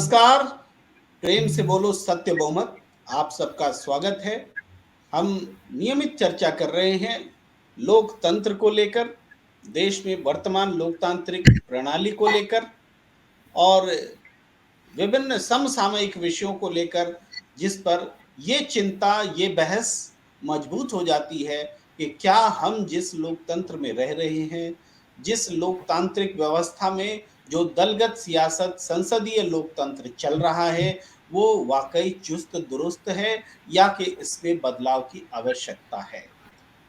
नमस्कार। प्रेम से बोलो सत्य बहुमत। आप सबका स्वागत है। हम नियमित चर्चा कर रहे हैं लोकतंत्र को लेकर, देश में वर्तमान लोकतांत्रिक प्रणाली को लेकर और विभिन्न समसामयिक विषयों को लेकर, जिस पर ये चिंता, ये बहस मजबूत हो जाती है कि क्या हम जिस लोकतंत्र में रह रहे हैं, जिस लोकतांत्रिक व्यवस्था में जो दलगत सियासत, संसदीय लोकतंत्र चल रहा है, वो वाकई चुस्त दुरुस्त है या कि इसमें बदलाव की आवश्यकता है।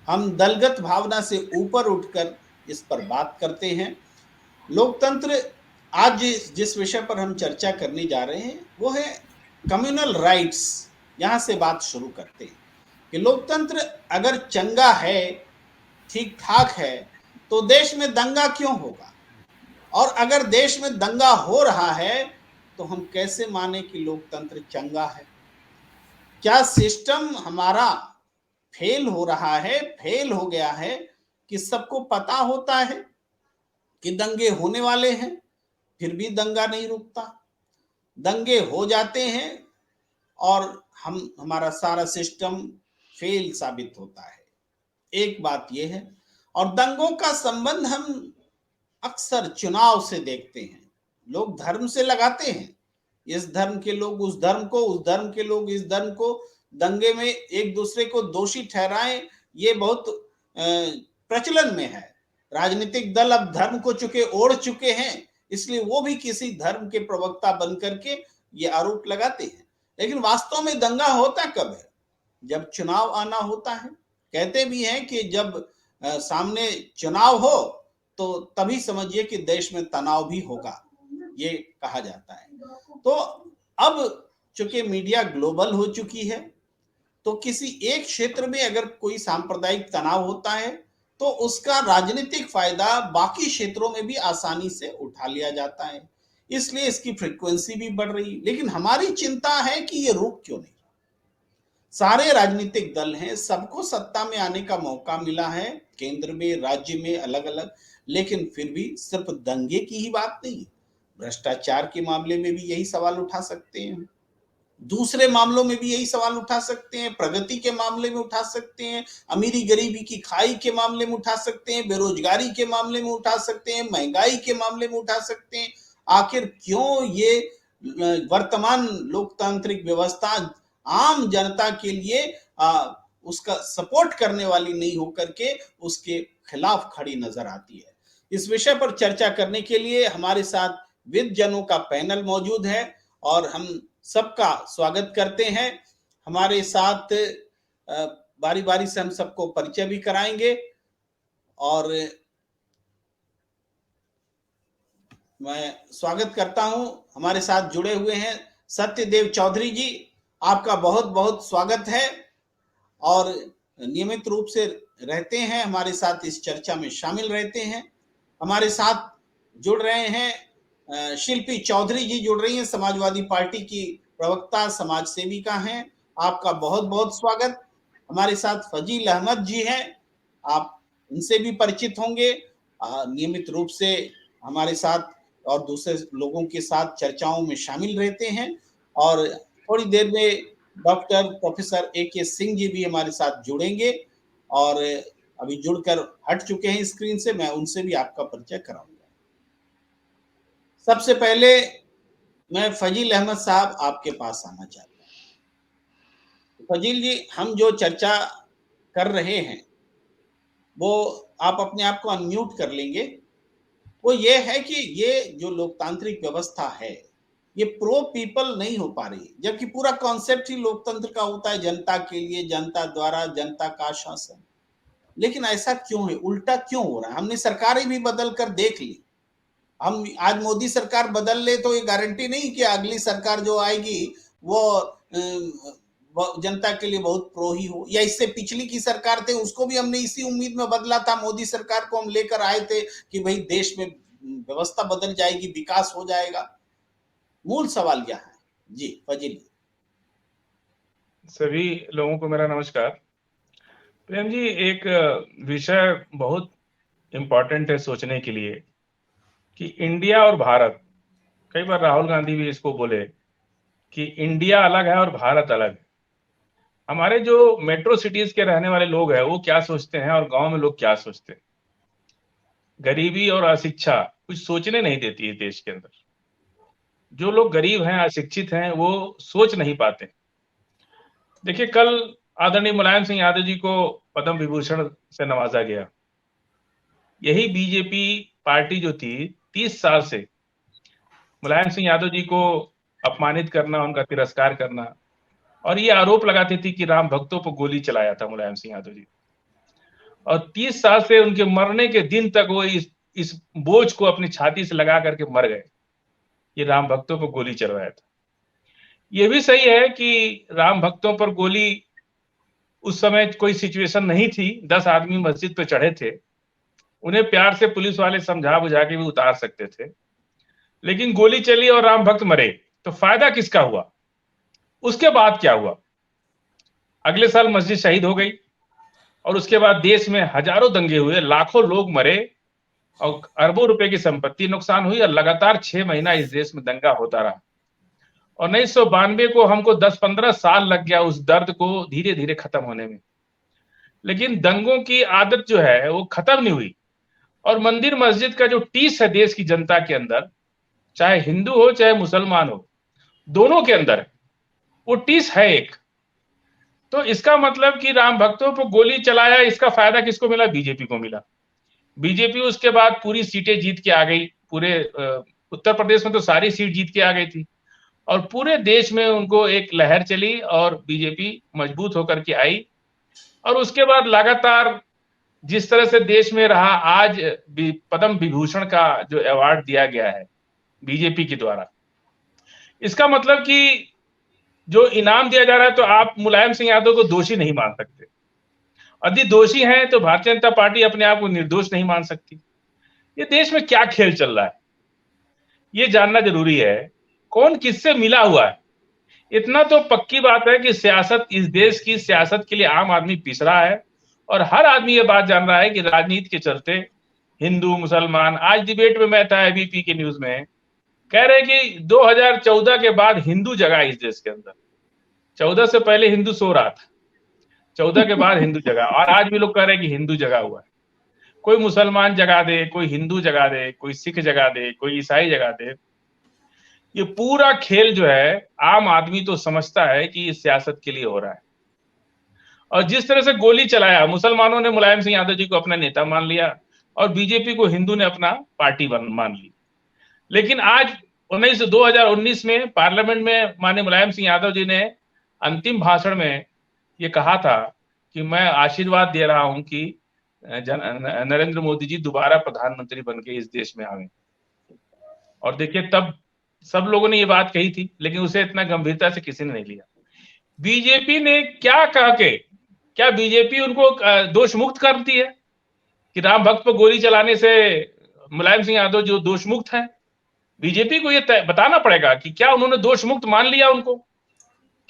हम दलगत भावना से ऊपर उठकर इस पर बात करते हैं। लोकतंत्र, आज जिस विषय पर हम चर्चा करने जा रहे हैं वो है कम्युनल राइट्स। यहां से बात शुरू करते हैं कि लोकतंत्र अगर चंगा है, ठीक ठाक है, तो देश में दंगा क्यों होगा? और अगर देश में दंगा हो रहा है तो हम कैसे माने कि लोकतंत्र चंगा है? क्या सिस्टम हमारा फेल हो रहा है, फेल हो गया है कि सबको पता होता है कि दंगे होने वाले हैं, फिर भी दंगा नहीं रुकता? दंगे हो जाते हैं और हमारा सारा सिस्टम फेल साबित होता है। एक बात यह है। और दंगों का संबंध हम अक्सर चुनाव से देखते हैं। लोग धर्म से लगाते हैं, इस धर्म के लोग उस धर्म को, उस धर्म के लोग इस धर्म को। दंगे में एक दूसरे को दोषी ठहराएं, ये बहुत प्रचलन में है। राजनीतिक दल अब धर्म को ओढ़ चुके हैं, इसलिए वो भी किसी धर्म के प्रवक्ता बन करके ये आरोप लगाते हैं। लेकिन वास्तव में दंगा होता कब है? जब चुनाव आना होता है। कहते भी हैं कि जब सामने चुनाव हो तो तभी समझिए कि देश में तनाव भी होगा, ये कहा जाता है। तो अब चूंकि मीडिया ग्लोबल हो चुकी है, तो किसी एक क्षेत्र में अगर कोई सांप्रदायिक तनाव होता है तो उसका राजनीतिक फायदा बाकी क्षेत्रों में भी आसानी से उठा लिया जाता है। इसलिए इसकी फ्रीक्वेंसी भी बढ़ रही। लेकिन हमारी चिंता है कि ये रुक क्यों नहीं? सारे राजनीतिक दल हैं, सबको सत्ता में आने का मौका मिला है, केंद्र में, राज्य में, अलग अलग। लेकिन फिर भी सिर्फ दंगे की ही बात नहीं, भ्रष्टाचार के मामले में भी यही सवाल उठा सकते हैं, दूसरे मामलों में भी यही सवाल उठा सकते हैं, प्रगति के मामले में उठा सकते हैं, अमीरी गरीबी की खाई के मामले में उठा सकते हैं, बेरोजगारी के मामले में उठा सकते हैं, महंगाई के मामले में उठा सकते हैं। आखिर क्यों ये वर्तमान लोकतांत्रिक व्यवस्था आम जनता के लिए उसका सपोर्ट करने वाली नहीं होकर के उसके खिलाफ खड़ी नजर आती है? इस विषय पर चर्चा करने के लिए हमारे साथ विद्वजनों का पैनल मौजूद है और हम सबका स्वागत करते हैं। हमारे साथ बारी बारी से हम सबको परिचय भी कराएंगे और मैं स्वागत करता हूं, हमारे साथ जुड़े हुए हैं सत्यदेव चौधरी जी। आपका बहुत बहुत स्वागत है और नियमित रूप से रहते हैं हमारे साथ, इस चर्चा में शामिल रहते हैं। हमारे साथ जुड़ रहे हैं शिल्पी चौधरी जी, जुड़ रही हैं, समाजवादी पार्टी की प्रवक्ता, समाज सेविका हैं। आपका बहुत बहुत स्वागत। हमारे साथ फजील अहमद जी हैं, आप इनसे भी परिचित होंगे, नियमित रूप से हमारे साथ और दूसरे लोगों के साथ चर्चाओं में शामिल रहते हैं। और थोड़ी देर में doctor professor A.K. Singh ji भी हमारे साथ जुड़ेंगे और अभी जुड़कर हट चुके हैं स्क्रीन से, मैं उनसे भी आपका परिचय कराऊंगा। सबसे पहले मैं फजील अहमद साहब आपके पास आना चाहता हूँ। फजील जी, हम जो चर्चा कर रहे हैं वो आप अपने आप को अनम्यूट कर लेंगे। वो ये है कि ये जो लोकतांत्रिक व्यवस्था है ये प्रो पीपल नहीं हो पा रही, जबकि पूरा कॉन्सेप्ट ही लोकतंत्र का होता है, जनता के लिए, जनता द्वारा, जनता का शासन। लेकिन ऐसा क्यों है? उल्टा क्यों हो रहा है? हमने सरकारें भी बदल कर देख ली। हम आज मोदी सरकार बदल ले तो ये गारंटी नहीं कि अगली सरकार जो आएगी वो जनता के लिए बहुत प्रो ही हो, या इससे पिछली की सरकार थे उसको भी हमने इसी उम्मीद में बदला था। मोदी सरकार को हम लेकर आए थे कि भाई देश में व्यवस्था बदल जाएगी, विकास हो जाएगा। मूल सवाल यह है। जी फजील। सभी लोगों को मेरा नमस्कार। प्रेम जी, एक विषय बहुत इम्पोर्टेंट है सोचने के लिए कि इंडिया और भारत कई बार राहुल गांधी भी इसको बोले कि इंडिया अलग है और भारत अलग है। हमारे जो मेट्रो सिटीज के रहने वाले लोग हैं वो क्या सोचते हैं और गांव में लोग क्या सोचते हैं। गरीबी और अशिक्षा कुछ सोचने नहीं देती है देश के अंदर। जो लोग गरीब हैं, अशिक्षित हैं, वो सोच नहीं पाते। देखिए, कल आदरणीय मुलायम सिंह यादव जी को पद्म विभूषण से नवाजा गया। यही बीजेपी पार्टी जो थी 30 साल से मुलायम सिंह यादव जी को अपमानित करना, उनका तिरस्कार करना और ये आरोप लगाती थी कि राम भक्तों पर गोली चलाया था मुलायम सिंह यादव जी। और 30 साल से उनके मरने के दिन तक वो इस बोझ को अपनी छाती से लगा करके मर गए। ये राम भक्तों पर गोली चलवाया था। ये भी सही है कि राम भक्तों पर गोली, उस समय कोई सिचुएशन नहीं थी, 10 आदमी मस्जिद पे चढ़े थे, उन्हें प्यार से पुलिस वाले समझा बुझा के भी उतार सकते थे, लेकिन गोली चली और राम भक्त मरे, तो फायदा किसका हुआ? उसके बाद क्या हुआ? अगले साल मस्जिद शहीद हो गई और उसके बाद देश में हजारों दंगे हुए, लाखों लोग मरे और अरबों रुपए की संपत्ति नुकसान हुई और लगातार 6 महीना इस देश में दंगा होता रहा। और 1992 को हमको 10-15 साल लग गया उस दर्द को धीरे धीरे खत्म होने में। लेकिन दंगों की आदत जो है वो खत्म नहीं हुई और मंदिर मस्जिद का जो टीस है देश की जनता के अंदर, चाहे हिंदू हो चाहे मुसलमान हो, दोनों के अंदर वो टीस है एक। तो इसका मतलब कि राम भक्तों पर गोली चलाया, इसका फायदा किसको मिला? बीजेपी को मिला। बीजेपी उसके बाद पूरी सीटें जीत के आ गई। पूरे उत्तर प्रदेश में तो सारी सीट जीत के आ गई थी और पूरे देश में उनको एक लहर चली और बीजेपी मजबूत होकर के आई। और उसके बाद लगातार जिस तरह से देश में रहा, आज पद्म विभूषण का जो अवार्ड दिया गया है बीजेपी के द्वारा, इसका मतलब कि जो इनाम दिया जा रहा है, तो आप मुलायम सिंह यादव को दोषी नहीं मान सकते। यदि दोषी हैं तो भारतीय जनता पार्टी अपने आप को निर्दोष नहीं मान सकती। ये देश में क्या खेल चल रहा है, ये जानना जरूरी है। कौन किससे मिला हुआ है? इतना तो पक्की बात है कि सियासत, इस देश की सियासत के लिए आम आदमी पिस रहा है और हर आदमी ये बात जान रहा है कि राजनीति के चलते हिंदू मुसलमान, आज डिबेट में मैं था एबीपी के न्यूज में, कह रहे कि 2014 के बाद हिंदू जगा इस देश के अंदर। 14 से पहले हिंदू सो रहा था, 14 के बाद हिंदू जगा, और आज भी लोग कह रहे हैं कि हिंदू जगा हुआ है। कोई मुसलमान जगा दे, कोई हिंदू जगा दे, कोई सिख जगा दे, कोई ईसाई जगा दे। ये पूरा खेल जो है आम आदमी तो समझता है कि ये सियासत के लिए हो रहा है। और जिस तरह से गोली चलाया, मुसलमानों ने मुलायम सिंह यादव जी को अपना नेता मान लिया और बीजेपी को हिंदू ने अपना पार्टी मान ली। लेकिन आज 2019 में पार्लियामेंट में माननीय मुलायम सिंह यादव जी ने अंतिम भाषण में ये कहा था कि मैं आशीर्वाद दे रहा हूं कि नरेंद्र मोदी जी दोबारा प्रधानमंत्री बन के इस देश में आवे। और देखिए, तब सब लोगों ने ये बात कही थी, लेकिन उसे इतना गंभीरता से किसी ने नहीं लिया। बीजेपी ने क्या कह के, क्या बीजेपी उनको दोष मुक्त करती है कि राम भक्त पर गोली चलाने से मुलायम सिंह यादव जो दोष मुक्त है? बीजेपी को ये बताना पड़ेगा कि क्या उन्होंने दोष मुक्त मान लिया उनको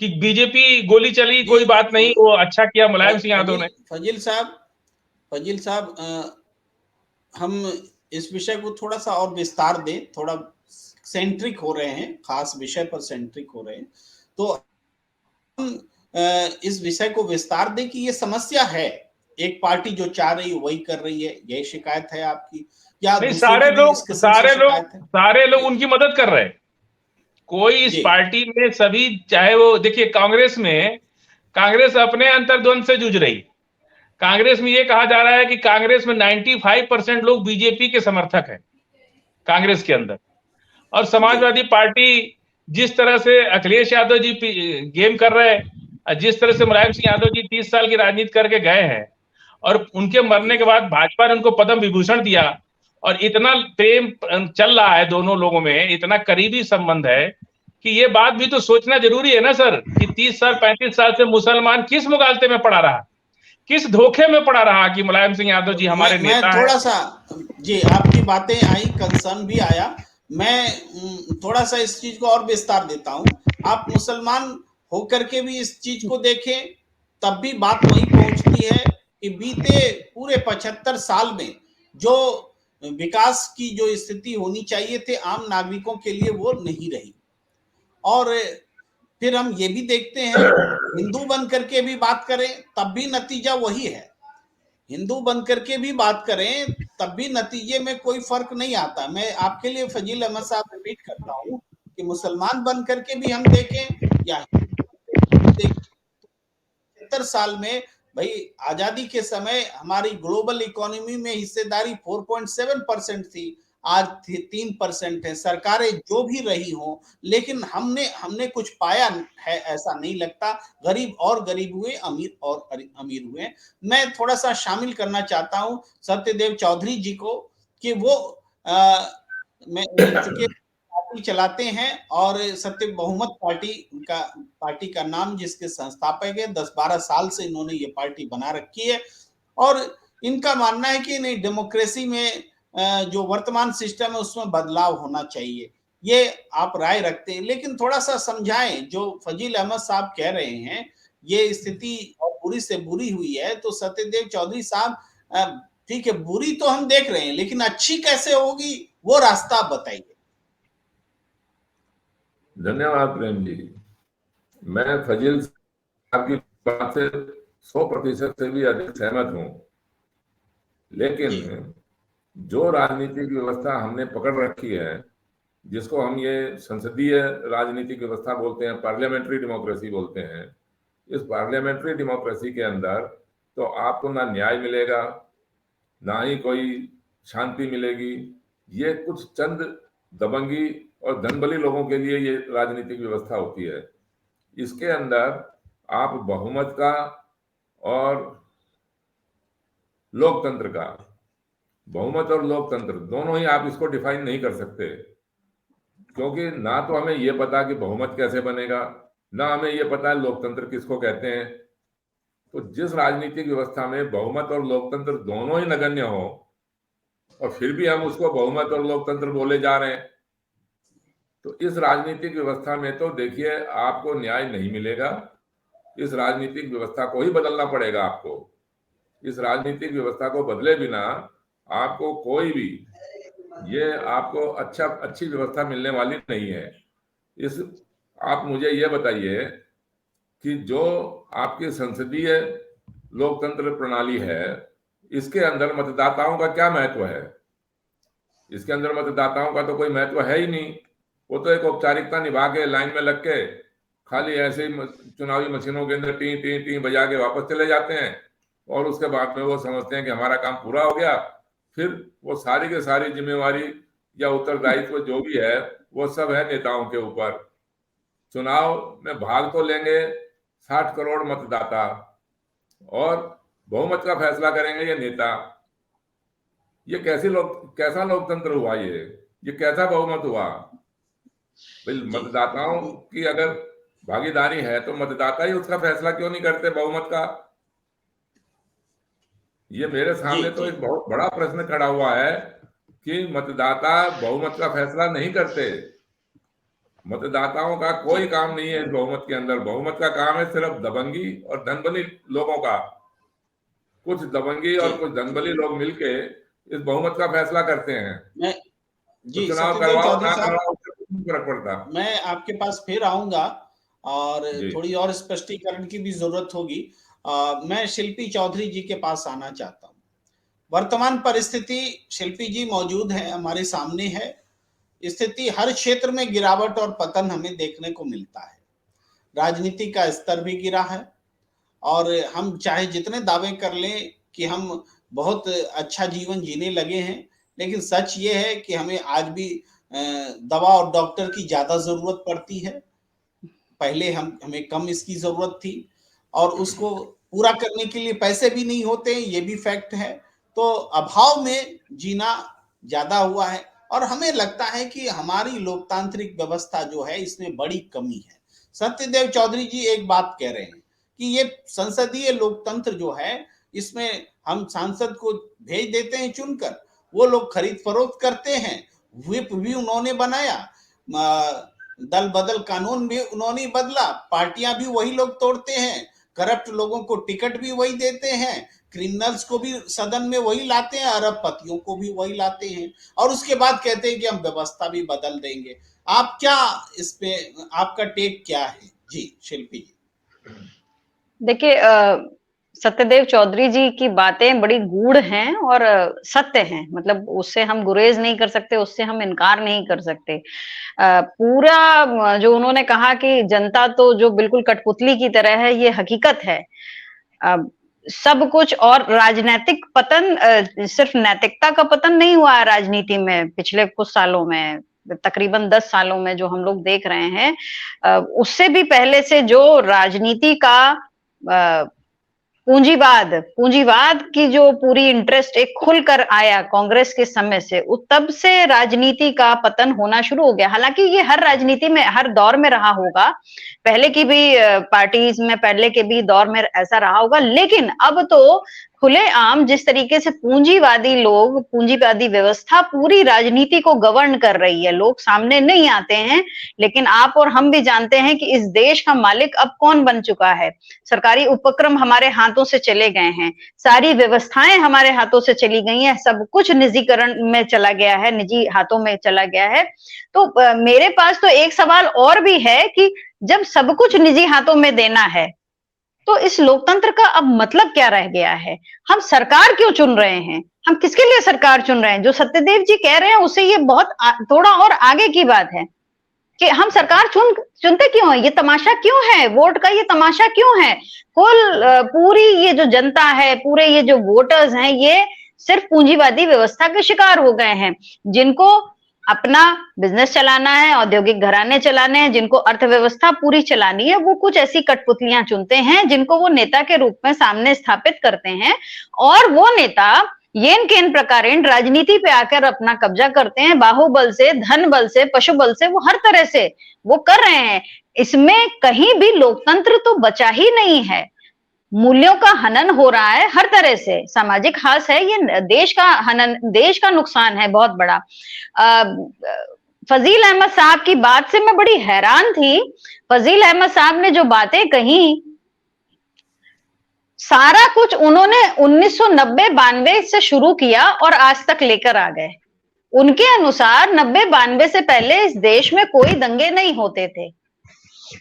कि बीजेपी गोली चली, कोई बात नहीं, वो अच्छा किया मुलायम सिंह यादव ने। फजील साहब, हम इस विषय को थोड़ा सा और विस्तार दें, थोड़ा सेंट्रिक हो रहे हैं, खास विषय पर सेंट्रिक हो रहे हैं, तो हम इस विषय को विस्तार दें कि ये समस्या है, एक पार्टी जो चाह रही है वही कर रही है, यही शिकायत है आपकी, या सारे लोग उनकी मदद कर रहे हैं? कोई इस पार्टी में, सभी, चाहे वो, देखिए कांग्रेस में, कांग्रेस अपने अंतर्द्वंद से जूझ रही। कांग्रेस में ये कहा जा रहा है कि कांग्रेस में 95% लोग बीजेपी के समर्थक हैं कांग्रेस के अंदर। और समाजवादी पार्टी जिस तरह से अखिलेश यादव जी गेम कर रहे हैं, जिस तरह से मुलायम सिंह यादव जी 30 साल की राजनीति करके गए हैं और उनके मरने के बाद भाजपा ने उनको पद्म विभूषण दिया और इतना प्रेम चल रहा है दोनों लोगों में, इतना करीबी संबंध है कि ये बात भी तो सोचना जरूरी है ना सर, कि 30 साल 35 साल से मुसलमान किस मुगालते में पड़ा रहा, किस धोखे में पड़ा रहा कि मुलायम सिंह यादव जी हमारे नेता हैं। थोड़ा सा जी आपकी बातें आई, कंसर्न भी आया, मैं थोड़ा सा इस चीज को और विस्तार देता हूं। आप मुसलमान होकर के भी इस चीज को देखें, तब भी बात वही पहुंचती है कि बीते पूरे 75 साल में जो विकास की जो स्थिति होनी चाहिए थे आम नागरिकों के लिए वो नहीं रही। और फिर हम ये भी देखते हैं, हिंदू बन करके भी बात करें तब भी नतीजा वही है, हिंदू बन करके भी बात करें तब भी नतीजे में कोई फर्क नहीं आता। मैं आपके लिए फजील अहमद साहब रिपीट करता हूं कि मुसलमान बन करके भी हम देखें या देखें, 70 साल में भाई आजादी के समय हमारी ग्लोबल इकोनॉमी में हिस्सेदारी 4.7% थी, आज 3% है। सरकारें जो भी रही हो, लेकिन हमने कुछ पाया है ऐसा नहीं लगता। गरीब और गरीब हुए, अमीर और अमीर हुए। मैं थोड़ा सा शामिल करना चाहता हूं सत्यदेव चौधरी जी को कि वो मैं चूंकि पार्टी चलाते हैं और सत्य बहुमत पार्टी का नाम जिसके संस्थापक है, 10-12 साल से इन्होंने ये पार्टी बना रखी है और इनका मानना है कि नहीं, डेमोक्रेसी में जो वर्तमान सिस्टम है उसमें बदलाव होना चाहिए। ये आप राय रखते हैं, लेकिन थोड़ा सा समझाएं, जो फजील अहमद साहब कह रहे हैं ये स्थिति और बुरी से बुरी हुई है, तो सत्यदेव चौधरी साहब ठीक है, बुरी तो हम देख रहे हैं, लेकिन अच्छी कैसे होगी वो रास्ता आप बताइए। धन्यवाद प्रेम जी। मैं फजील साहब की बात से 100% से भी अधिक सहमत हूं, लेकिन जो राजनीतिक व्यवस्था हमने पकड़ रखी है, जिसको हम ये संसदीय राजनीतिक व्यवस्था बोलते हैं, पार्लियामेंट्री डेमोक्रेसी बोलते हैं, इस पार्लियामेंट्री डेमोक्रेसी के अंदर तो आपको ना न्याय मिलेगा, ना ही कोई शांति मिलेगी। ये कुछ चंद दबंगी और धनबली लोगों के लिए ये राजनीतिक व्यवस्था होती है। इसके अंदर आप बहुमत का और लोकतंत्र का, बहुमत और लोकतंत्र दोनों ही आप इसको डिफाइन नहीं कर सकते, क्योंकि ना तो हमें ये पता कि बहुमत कैसे बनेगा, ना हमें ये पता है लोकतंत्र किसको कहते हैं। तो जिस राजनीतिक व्यवस्था में बहुमत और लोकतंत्र दोनों ही नगण्य हो और फिर भी हम उसको बहुमत और लोकतंत्र बोले जा रहे हैं, तो इस राजनीतिक व्यवस्था में तो देखिए आपको न्याय नहीं मिलेगा। इस राजनीतिक व्यवस्था को ही बदलना पड़ेगा आपको। इस राजनीतिक व्यवस्था को बदले बिना आपको कोई भी ये आपको अच्छी व्यवस्था मिलने वाली नहीं है। इस आप मुझे ये बताइए कि जो आपकी संसदीय लोकतंत्र प्रणाली है, इसके अंदर मतदाताओं का क्या महत्व है? इसके अंदर मतदाताओं का तो कोई महत्व है ही नहीं। वो तो एक औपचारिकता निभा के लाइन में लग के खाली ऐसे ही चुनावी मशीनों के अंदर टी टी टी बजा के वापस चले जाते हैं और उसके बाद में वो समझते हैं कि हमारा काम पूरा हो गया। फिर वो सारी की सारी जिम्मेवारी या उत्तरदायित्व जो भी है वो सब है नेताओं के ऊपर। चुनाव में भाग तो लेंगे 60 करोड़ मतदाता और बहुमत का फैसला करेंगे ये नेता। ये कैसा लोकतंत्र हुआ? ये कैसा बहुमत हुआ? मतदाताओं की अगर भागीदारी है तो मतदाता ही उसका फैसला क्यों नहीं करते बहुमत का? ये मेरे सामने तो एक बहुत बड़ा प्रश्न खड़ा हुआ है कि मतदाता बहुमत का फैसला नहीं करते। मतदाताओं का कोई काम नहीं है इस बहुमत के अंदर। बहुमत का काम है सिर्फ दबंगी और धनबली लोगों का। कुछ दबंगी और कुछ धनबली लोग मिलके इस बहुमत का फैसला करते हैं। जी, तो चुनाव करवाओ ना करवाओ उससे फर्क पड़ता। मैं आपके पास फिर आऊंगा और थोड़ी और स्पष्टीकरण की भी जरूरत होगी। मैं शिल्पी चौधरी जी के पास आना चाहता हूं। वर्तमान परिस्थिति शिल्पी जी मौजूद है, हमारे सामने है। स्थिति हर क्षेत्र में गिरावट और पतन हमें देखने को मिलता है। राजनीति का स्तर भी गिरा है और हम चाहे जितने दावे कर लें कि हम बहुत अच्छा जीवन जीने लगे हैं, लेकिन सच ये है कि हमें आज भी दवा और डॉक्टर की ज्यादा जरूरत पड़ती है। पहले हमें कम इसकी जरूरत थी और उसको पूरा करने के लिए पैसे भी नहीं होते, ये भी फैक्ट है। तो अभाव में जीना ज्यादा हुआ है और हमें लगता है कि हमारी लोकतांत्रिक व्यवस्था जो है इसमें बड़ी कमी है। सत्यदेव चौधरी जी एक बात कह रहे हैं कि ये संसदीय लोकतंत्र जो है इसमें हम सांसद को भेज देते हैं चुनकर, वो लोग खरीद फरोख्त करते हैं, व्हिप भी उन्होंने बनाया, दल बदल कानून भी उन्होंने बदला, पार्टियां भी वही लोग तोड़ते हैं, करप्ट लोगों को टिकट भी वही देते हैं, क्रिमिनल्स को भी सदन में वही लाते हैं, अरबपतियों को भी वही लाते हैं, और उसके बाद कहते हैं कि हम व्यवस्था भी बदल देंगे। आप क्या इस पे, आपका टेक क्या है? जी शिल्पी जी। देखिए, सत्यदेव चौधरी जी की बातें बड़ी गूढ़ हैं और सत्य हैं, मतलब उससे हम गुरेज नहीं कर सकते, उससे हम इनकार नहीं कर सकते। पूरा जो उन्होंने कहा कि जनता तो जो बिल्कुल कठपुतली की तरह है, ये हकीकत है। सब कुछ, और राजनीतिक पतन सिर्फ नैतिकता का पतन नहीं हुआ है राजनीति में पिछले कुछ सालों में, तकरीबन 10 सालों में जो हम लोग देख रहे हैं, उससे भी पहले से जो राजनीति का पूंजीवाद की जो पूरी इंटरेस्ट एक खुलकर आया कांग्रेस के समय से, तब से राजनीति का पतन होना शुरू हो गया। हालांकि ये हर राजनीति में, हर दौर में रहा होगा, पहले की भी पार्टीज में, पहले के भी दौर में ऐसा रहा होगा, लेकिन अब तो खुलेआम जिस तरीके से पूंजीवादी लोग, पूंजीवादी व्यवस्था पूरी राजनीति को गवर्न कर रही है, लोग सामने नहीं आते हैं, लेकिन आप और हम भी जानते हैं कि इस देश का मालिक अब कौन बन चुका है। सरकारी उपक्रम हमारे हाथों से चले गए हैं, सारी व्यवस्थाएं हमारे हाथों से चली गई हैं, सब कुछ निजीकरण में चला गया है, निजी हाथों में चला गया है। तो मेरे पास तो एक सवाल और भी है कि जब सब कुछ निजी हाथों में देना है, तो इस लोकतंत्र का अब मतलब क्या रह गया है? हम सरकार क्यों चुन रहे हैं? हम किसके लिए सरकार चुन रहे हैं? जो सत्यदेव जी कह रहे हैं उससे ये बहुत थोड़ा और आगे की बात है कि हम सरकार चुनते क्यों हैं? ये तमाशा क्यों है? वोट का ये तमाशा क्यों है? पूरी ये जो जनता है, पूरे ये जो वोटर्स हैं, ये सिर्फ पूंजीवादी व्यवस्था के शिकार हो गए हैं। जिनको अपना बिजनेस चलाना है, औद्योगिक घराने चलाने हैं, जिनको अर्थव्यवस्था पूरी चलानी है, वो कुछ ऐसी कठपुतलियां चुनते हैं जिनको वो नेता के रूप में सामने स्थापित करते हैं, और वो नेता येन केन प्रकारेण राजनीति पे आकर अपना कब्जा करते हैं, बाहुबल से, धन बल से, पशु बल से, वो हर तरह से वो कर रहे हैं। इसमें कहीं भी लोकतंत्र तो बचा ही नहीं है, मूल्यों का हनन हो रहा है हर तरह से, सामाजिक हास है, ये देश का हनन, देश का नुकसान है बहुत बड़ा। फजील अहमद साहब की बात से मैं बड़ी हैरान थी। फजील अहमद साहब ने जो बातें कही, सारा कुछ उन्होंने 1990-92 से शुरू किया और आज तक लेकर आ गए। उनके अनुसार 90-92 से पहले इस देश में कोई दंगे नहीं होते थे,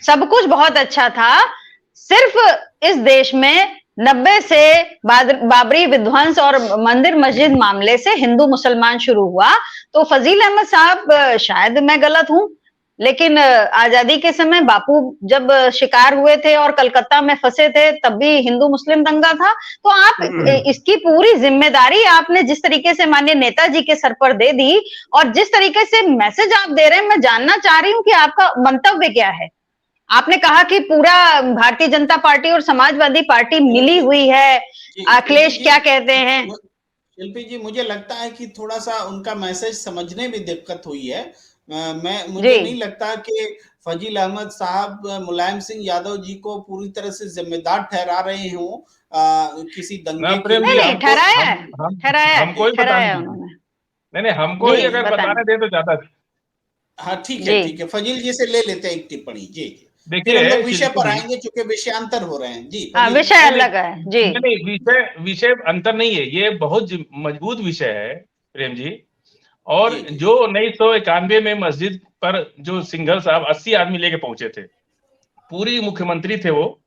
सब कुछ बहुत अच्छा था। सिर्फ इस देश में 90 से बाबरी विध्वंस और मंदिर मस्जिद मामले से हिंदू मुसलमान शुरू हुआ। तो फजील अहमद साहब, शायद मैं गलत हूं, लेकिन आजादी के समय बापू जब शिकार हुए थे और कलकत्ता में फंसे थे, तब भी हिंदू मुस्लिम दंगा था। तो आप इसकी पूरी जिम्मेदारी आपने जिस तरीके से माननीय नेताजी के सर पर दे दी, और जिस तरीके से मैसेज आप दे रहे हैं, मैं जानना चाह रही हूं कि आपका मंतव्य क्या है। आपने कहा कि पूरा भारतीय जनता पार्टी और समाजवादी पार्टी मिली हुई है, अखिलेश क्या कहते हैं? शिल्पी जी, मुझे लगता है कि थोड़ा सा उनका मैसेज समझने में दिक्कत हुई है। मुझे नहीं लगता कि फजील अहमद साहब मुलायम सिंह यादव जी को पूरी तरह से जिम्मेदार ठहरा रहे हों किसी दंगे के। नहीं, ठहराया उन्होंने। नहीं, हमको ही अगर बताने दे तो ज्यादा। हाँ ठीक है, फजील जी से ले लेते हैं एक टिप्पणी। जी देखिए, हम लोग विषय पर आएंगे क्योंकि विषयांतर हो रहे हैं। जी विषय अलग है। जी नहीं, विषय अंतर नहीं है, ये बहुत मजबूत विषय है प्रेम जी। और जो 1991 में मस्जिद पर जो सिंघल साहब 80 आदमी लेके पहुंचे थे, पूरी मुख्यमंत्री थे वो,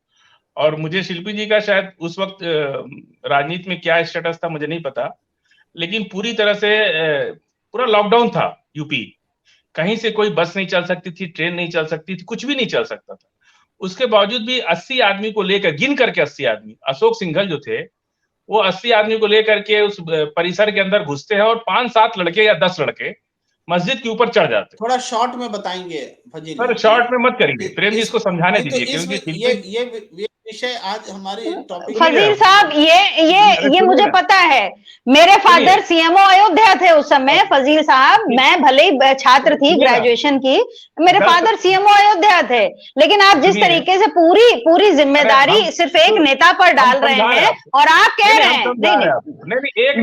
और मुझे शिल्पी जी का शायद उस वक्त राजनीति में क्या स्टेटस था मुझे नहीं पता, लेकिन पूरी तरह से पूरा लॉकडाउन था यूपी, कहीं से कोई बस नहीं चल सकती थी, ट्रेन नहीं चल सकती थी, कुछ भी नहीं चल सकता था। उसके बावजूद भी 80 आदमी को लेकर, गिन करके 80 आदमी, अशोक सिंघल जो थे वो 80 आदमी को लेकर के उस परिसर के अंदर घुसते हैं, और 5-7 लड़के या 10 लड़के मस्जिद के ऊपर चढ़ जाते। थोड़ा शॉर्ट में बताएंगे फजील। सर शॉर्ट में मत करिए, प्रेम जी इसको समझाने दीजिए, क्योंकि ये विषय आज हमारे टॉपिक। फजील साहब, ये मुझे पता है, मेरे फादर सीएमओ अयोध्या थे उस समय। फजील साहब, मैं भले ही छात्र थी ग्रेजुएशन की, मेरे फादर सीएमओ अयोध्या थे, लेकिन आप जिस तरीके से पूरी जिम्मेदारी सिर्फ एक नेता पर डाल रहे हैं, और आप कह रहे हैं नहीं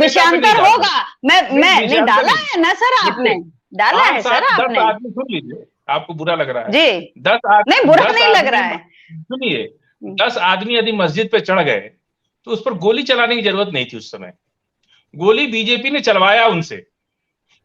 विषयांतर होगा। मैं नहीं डाला है ना सर, आपने डाला है सर, आपने। 10 आदमी, सुन लीजिए, आपको बुरा लग रहा है जी? 10 आदमी नहीं, बुरा नहीं लग रहा है। सुनिए, 10 आदमी यदि मस्जिद पे चढ़ गए तो उस पर गोली चलाने की जरूरत नहीं थी उस समय। गोली बीजेपी ने चलवाया उनसे,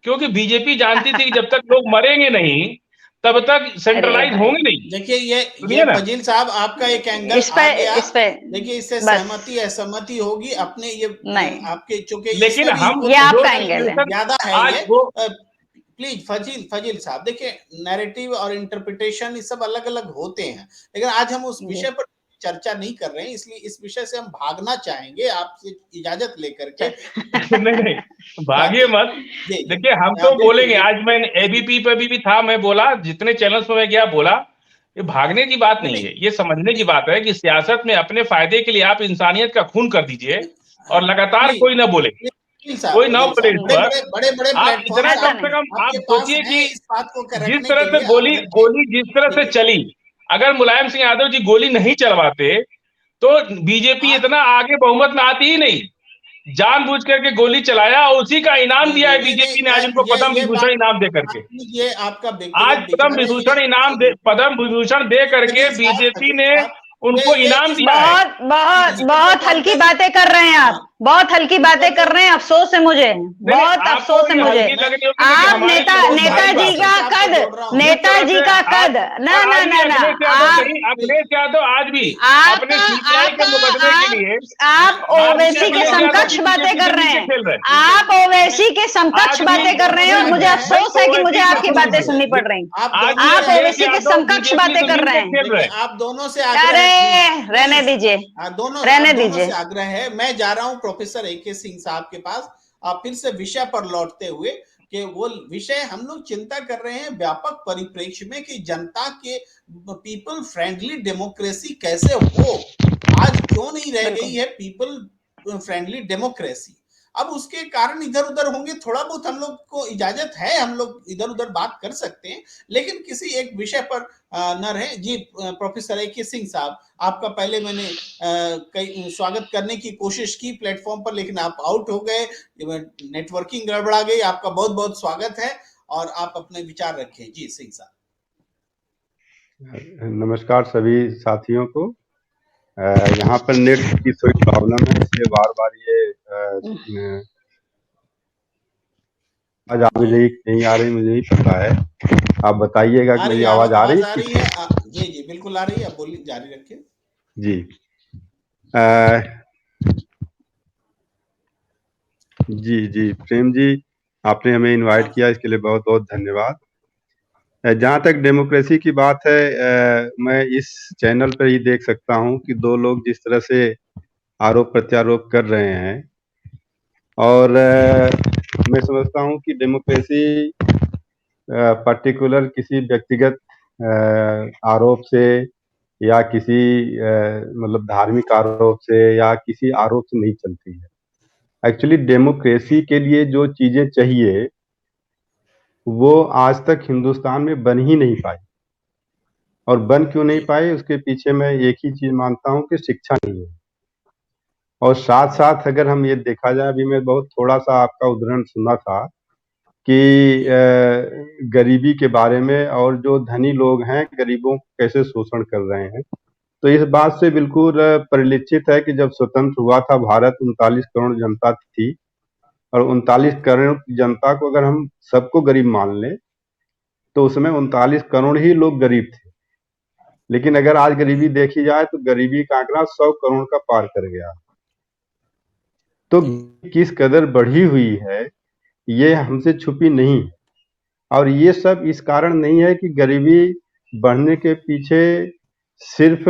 क्योंकि बीजेपी जानती थी कि जब तक लोग मरेंगे नहीं तब तक सेंट्रलाइज होंगे नहीं। देखिए ये सुनिए ना, फजील साहब आपका एक एंगल इस पे आ गया। इस पे देखिए इससे बस सहमति असहमति होगी अपने ये नहीं, आपके, चूंकि लेकिन इससे भी हम ये hypothetical आपका एंगल है। ज्यादा है आज ये। वो प्लीज फजील साहब देखिए, नैरेटिव और इंटरप्रिटेशन ये सब अलग अलग होते हैं, लेकिन आज हम उस जी विषय पर चर्चा नहीं कर रहे हैं, इसलिए इस विषय से हम भागना चाहेंगे आपसे इजाजत लेकर के। नहीं नहीं, भागिए बाकी मत। जी जी देखिए हम हाँ, तो बिल्कुल बोलेंगे, आज मैं बिल्कुल जी एबीपी पे भी था, मैं बोला, जितने चैनल्स पे मैं गया बोला। ये भागने की बात नहीं नहीं नहीं है, ये समझने की बात है कि सियासत में अपने फायदे के लिए आप इंसानियत का खून कर दीजिए और लगातार प्लीज कोई ना बोले, कोई ना फजील बोले साहब इस बड़े पर। बड़े बड़े बड़े आप इतना प्लेटफॉर्म्स ऐसा कम से नहीं, कम आप आपके पास सोचिए हैं कि इस बात को जिस रखने तरह के से लिए, आप गोली अगर गोली जिस तरह से ठीक है चली, अगर मुलायम सिंह यादव जी गोली नहीं चलवाते तो बीजेपी आप इतना आगे बहुमत में आती ही नहीं। जानबूझ करके गोली चलाया और उसी का इनाम जी दिया जी है नहीं बीजेपी ने नहीं आज उनको पद्म ये विभूषण बात इनाम दे करके। ये आपका आज व्यक्तिगत पद्म विचार है ये। विभूषण पद्म विभूषण दे करके बीजेपी फजील ने साहब उनको ये इनाम इस दिया बात है। बहुत बहुत ये जो बहुत हल्की जानकारी बातें कर रहे हैं आप, हाँ, बहुत हल्की बातें ये कर जो रहे हैं। अफसोस है मुझे, नहीं नहीं, बहुत आपको अफसोस है ये मुझे। हल्की मैं लग रही होगी, लेकिन आप हमारे लिए बहुत भारी नेताजी बात है। का आपको कद, जोड़ रहा हूँ जिस तरह नेताजी से का आज, कद, ना और ना आज भी ना ना, अखिलेश यादव आप नहीं, अखिलेश यादव आज भी अपने आपका सीबीआई के मुकदमे के आपका लिए, आप आज भी ओवैसी के अखिलेश यादव समकक्ष भी बातें बीजेपी से कर रहे मिलके हैं, खेल रहे हैं। आप ओवैसी के समकक्ष आज भी बातें कर दोनों रहे हैं से और मुझे आग्रह है, अफसोस है कि मुझे ओवैसी के आपकी आप बातें समकक्ष, सुननी देखिए पड़ रही। आप आज दोनों भी से आप अखिलेश ओवैसी के यादव समकक्ष बीजेपी बातें से कर रहे मिलके हैं। खेल रहे देखिए हैं। आप दोनों से आग्रह अरे है, रहने प्लीज दीजिए, आप रहने दोनों दीजिए। से आग्रह है। मैं जा रहा हूं प्रोफेसर AK सिंह साहब के पास। आप फिर से विषय पर लौटते हुए कि वो विषय हम लोग चिंता कर रहे हैं व्यापक परिप्रेक्ष्य में कि जनता के पीपल फ्रेंडली डेमोक्रेसी कैसे हो। आज क्यों नहीं रह गई बिल्कुल है पीपल फ्रेंडली डेमोक्रेसी। अब उसके कारण इधर उधर होंगे, थोड़ा बहुत हम लोग को इजाजत है, हम लोग इधर उधर बात कर सकते हैं, लेकिन किसी एक विषय पर न रहे। जी प्रोफेसर AK सिंह साहब, आपका पहले मैंने कई स्वागत करने की कोशिश की प्लेटफॉर्म पर, लेकिन आप आउट हो गए, नेटवर्किंग गड़बड़ा गई। आपका बहुत बहुत स्वागत है और आप अपने विचार रखें। जी सिंह साहब। नमस्कार सभी साथियों को। यहाँ पर नेट की थोड़ी प्रॉब्लम है, इसलिए बार बार ये आवाज आ रही नहीं आ रही मुझे नहीं पता है। आप बताइएगा कि मेरी आवाज आ रही आवाज आ है रही है। जी जी बिल्कुल आ रही है, आप बोलिए, जारी रखिए। जी। अ, जी जी प्रेम जी, आपने हमें इनवाइट किया, इसके लिए बहुत बहुत धन्यवाद। जहाँ तक डेमोक्रेसी की बात है, मैं इस चैनल पर ही देख सकता हूँ कि दो लोग जिस तरह से आरोप प्रत्यारोप कर रहे हैं, और मैं समझता हूँ कि डेमोक्रेसी पर्टिकुलर किसी व्यक्तिगत आरोप से या किसी मतलब धार्मिक आरोप से या किसी आरोप से नहीं चलती है। एक्चुअली डेमोक्रेसी के लिए जो चीजें चाहिए वो आज तक हिंदुस्तान में बन ही नहीं पाई, और बन क्यों नहीं पाई उसके पीछे मैं एक ही चीज मानता हूँ कि शिक्षा नहीं है। और साथ साथ अगर हम ये देखा जाए, अभी मैं बहुत थोड़ा सा आपका उदाहरण सुना था कि गरीबी के बारे में, और जो धनी लोग हैं गरीबों को कैसे शोषण कर रहे हैं, तो इस बात से बिल्कुल परिलक्षित है कि जब स्वतंत्र हुआ था भारत, 39 करोड़ जनता थी, और 39 करोड़ जनता को अगर हम सबको गरीब मान लें तो उसमें 39 करोड़ ही लोग गरीब थे। लेकिन अगर आज गरीबी देखी जाए तो गरीबी का आंकड़ा 100 करोड़ का पार कर गया। तो किस कदर बढ़ी हुई है ये हमसे छुपी नहीं है। और ये सब इस कारण नहीं है कि गरीबी बढ़ने के पीछे सिर्फ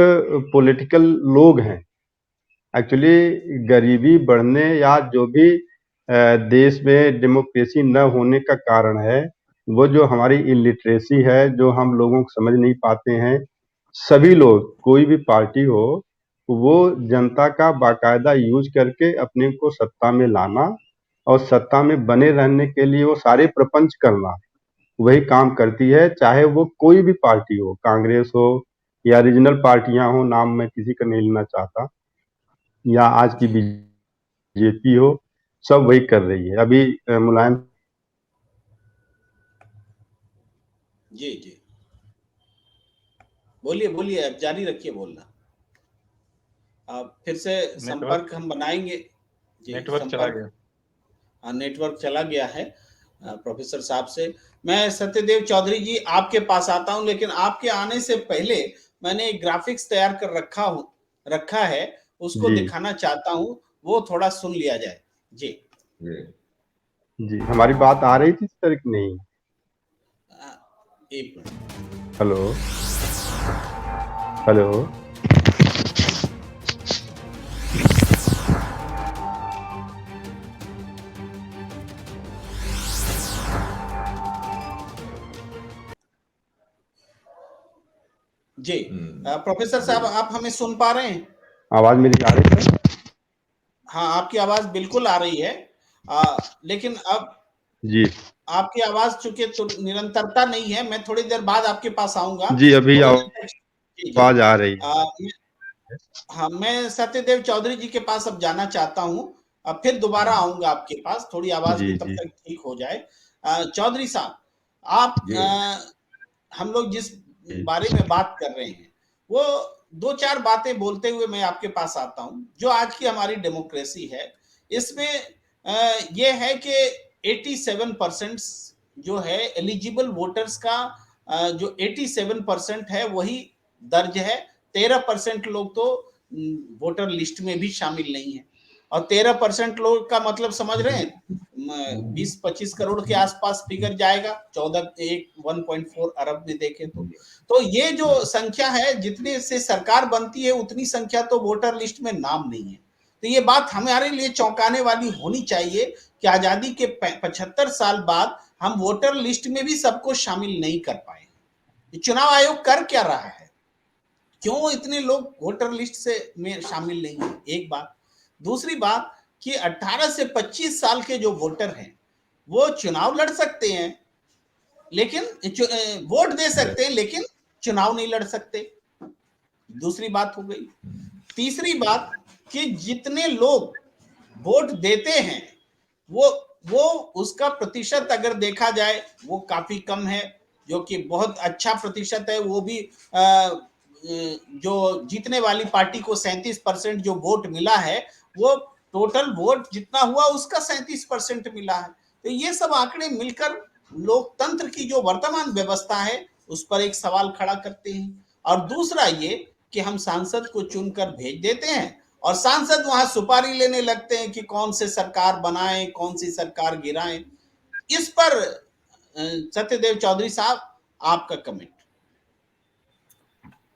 पॉलिटिकल लोग हैं। एक्चुअली गरीबी बढ़ने या जो भी देश में डेमोक्रेसी न होने का कारण है, वो जो हमारी इलिटरेसी है, जो हम लोगों को समझ नहीं पाते हैं। सभी लोग, कोई भी पार्टी हो, वो जनता का बाकायदा यूज करके अपने को सत्ता में लाना और सत्ता में बने रहने के लिए वो सारे प्रपंच करना, वही काम करती है। चाहे वो कोई भी पार्टी हो, कांग्रेस हो या रीजनल पार्टियां हो, नाम मैं किसी का नहीं लेना चाहता, या आज की बीजेपी हो, सब वही कर रही है। अभी मुलायम जी जी बोलिए बोलिए, आप जारी रखिए बोलना। फिर से संपर्क हम बनाएंगे जी। नेटवर्क चला गया, नेटवर्क चला गया है प्रोफेसर साहब से। मैं सत्यदेव चौधरी जी आपके पास आता हूं, लेकिन आपके आने से पहले मैंने एक ग्राफिक्स तैयार कर रखा है, उसको जी दिखाना चाहता हूं, वो थोड़ा सुन लिया जाए जी। जी, हमारी बात आ रही थी सर कि नहीं? एक मिनट। Hello hello. जी प्रोफेसर साहब, आप हमें सुन पा रहे हैं? आवाज मेरी आ रही है? हाँ, आपकी आवाज बिल्कुल आ रही है, लेकिन अब जी आपकी आवाज चूंकि तो निरंतरता नहीं है, मैं थोड़ी देर बाद आपके पास आऊंगा। जी, अभी जी जी। आवाज आ रही है। हाँ, मैं सत्यदेव चौधरी जी के पास अब जाना चाहता हूँ, अब फिर दोबारा आऊंगा आपके पास, थोड़ी आवाज भी जी तब जी तक ठीक हो जाए। चौधरी साहब, आप जी हम लोग जिस जी बारे में बात कर रहे हैं, वो दो चार बातें बोलते हुए मैं आपके पास आता हूं। जो आज की हमारी डेमोक्रेसी है, इसमें ये है कि 87% जो है एलिजिबल वोटर्स का, जो 87% है वही दर्ज है। 13% लोग तो वोटर लिस्ट में भी शामिल नहीं है, और 13% लोग का मतलब समझ रहे हैं, 20-25 करोड़ के आसपास फिगर जाएगा, 1.4 अरब में देखें तो ये जो संख्या है, जितने से सरकार बनती है उतनी संख्या तो वोटर लिस्ट में नाम नहीं है। तो ये बात हमारे लिए चौंकाने वाली होनी चाहिए कि आजादी के 75 साल बाद हम वोटर लिस्ट में भी सबको शामिल नहीं कर पाए। चुनाव आयोग कर क्या रहा है? क्यों इतने लोग वोटर लिस्ट से में शामिल नहीं है? एक बात। दूसरी बात कि 18 से 25 साल के जो वोटर हैं वो चुनाव लड़ सकते हैं, लेकिन वोट दे सकते हैं, लेकिन चुनाव नहीं लड़ सकते। दूसरी बात हो गई। तीसरी बात कि जितने लोग वोट देते हैं वो उसका प्रतिशत अगर देखा जाए वो काफी कम है, जो कि बहुत अच्छा प्रतिशत है। वो भी जो जीतने वाली पार्टी को 37% जो वोट मिला है, वो टोटल वोट जितना हुआ उसका 37% मिला है। तो ये सब आंकड़े मिलकर लोकतंत्र की जो वर्तमान व्यवस्था है उस पर एक सवाल खड़ा करते हैं। और दूसरा ये कि हम सांसद को चुनकर भेज देते हैं और सांसद वहां सुपारी लेने लगते हैं कि कौन से सरकार बनाए, कौन सी सरकार गिराएं। इस पर सत्यदेव चौधरी साहब, आपका कमेंट।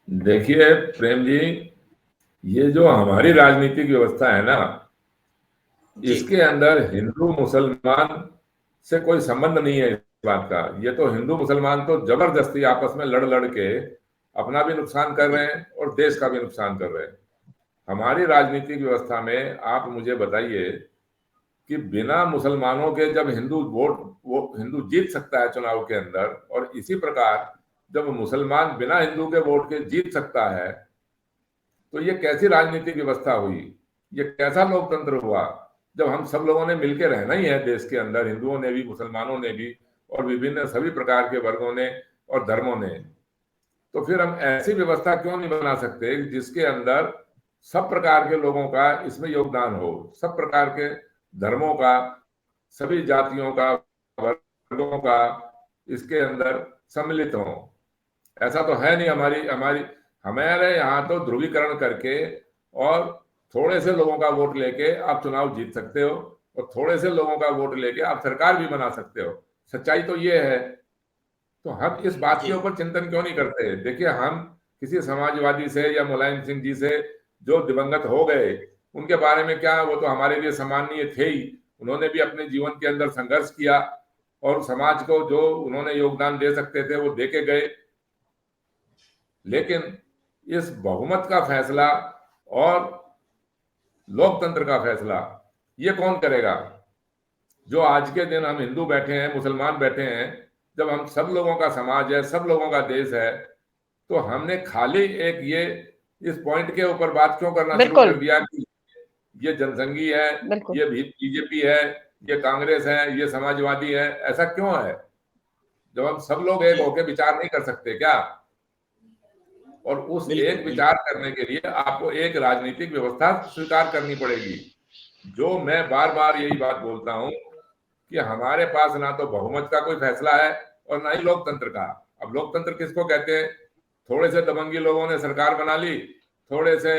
देखिए प्रेम जी, ये जो हमारी राजनीतिक व्यवस्था है ना, जी इसके अंदर हिंदू मुसलमान से कोई संबंध नहीं है इस बात का। ये तो हिंदू मुसलमान तो जबरदस्ती आपस में लड़ लड़ के अपना भी नुकसान कर रहे हैं और देश का भी नुकसान कर रहे हैं। हमारी राजनीतिक व्यवस्था में आप मुझे बताइए कि बिना मुसलमानों के जब हिंदू वोट, वो हिंदू जीत सकता है चुनाव के अंदर, और इसी प्रकार जब मुसलमान बिना हिंदू के वोट के जीत सकता है, तो ये कैसी राजनीतिक व्यवस्था हुई? ये कैसा लोकतंत्र हुआ जब हम सब लोगों ने मिलकर रहना ही है देश के अंदर, हिंदुओं ने भी, मुसलमानों ने भी, और विभिन्न सभी प्रकार के वर्गों ने और धर्मों ने। तो फिर हम ऐसी व्यवस्था क्यों नहीं बना सकते जिसके अंदर सब प्रकार के लोगों का इसमें योगदान हो, सब प्रकार के धर्मों का, सभी जातियों का, वर्गों का इसके अंदर सम्मिलित हो। ऐसा तो है नहीं। हमारे यहाँ तो ध्रुवीकरण करके और थोड़े से लोगों का वोट लेके आप चुनाव जीत सकते हो, और थोड़े से लोगों का वोट लेके आप सरकार भी बना सकते हो। सच्चाई तो ये है। तो हम इस बात के ऊपर चिंतन क्यों नहीं करते? देखिए, हम किसी समाजवादी से या मुलायम सिंह जी से जो दिवंगत हो गए, उनके बारे में क्या, वो तो हमारे लिए सम्माननीय थे ही। उन्होंने भी अपने जीवन के अंदर संघर्ष किया और समाज को जो उन्होंने योगदान दे सकते थे वो दे के गए। लेकिन इस बहुमत का फैसला और लोकतंत्र का फैसला ये कौन करेगा? जो आज के दिन हम हिंदू बैठे हैं, मुसलमान बैठे हैं, जब हम सब लोगों का समाज है, सब लोगों का देश है, तो हमने खाली एक ये इस पॉइंट के ऊपर बात क्यों करना शुरू कर दिया कि ये जनसंघी है, ये बीजेपी है, ये कांग्रेस है, ये समाजवादी है? ऐसा क्यों है? जब हम सब लोग एक होकर विचार नहीं कर सकते क्या? और उस बिल्कुल, एक विचार करने के लिए आपको एक राजनीतिक व्यवस्था स्वीकार करनी पड़ेगी। जो मैं बार बार यही बात बोलता हूं कि हमारे पास ना तो बहुमत का कोई फैसला है और ना ही लोकतंत्र का। अब लोकतंत्र किसको कहते हैं? थोड़े से दबंगी लोगों ने सरकार बना ली, थोड़े से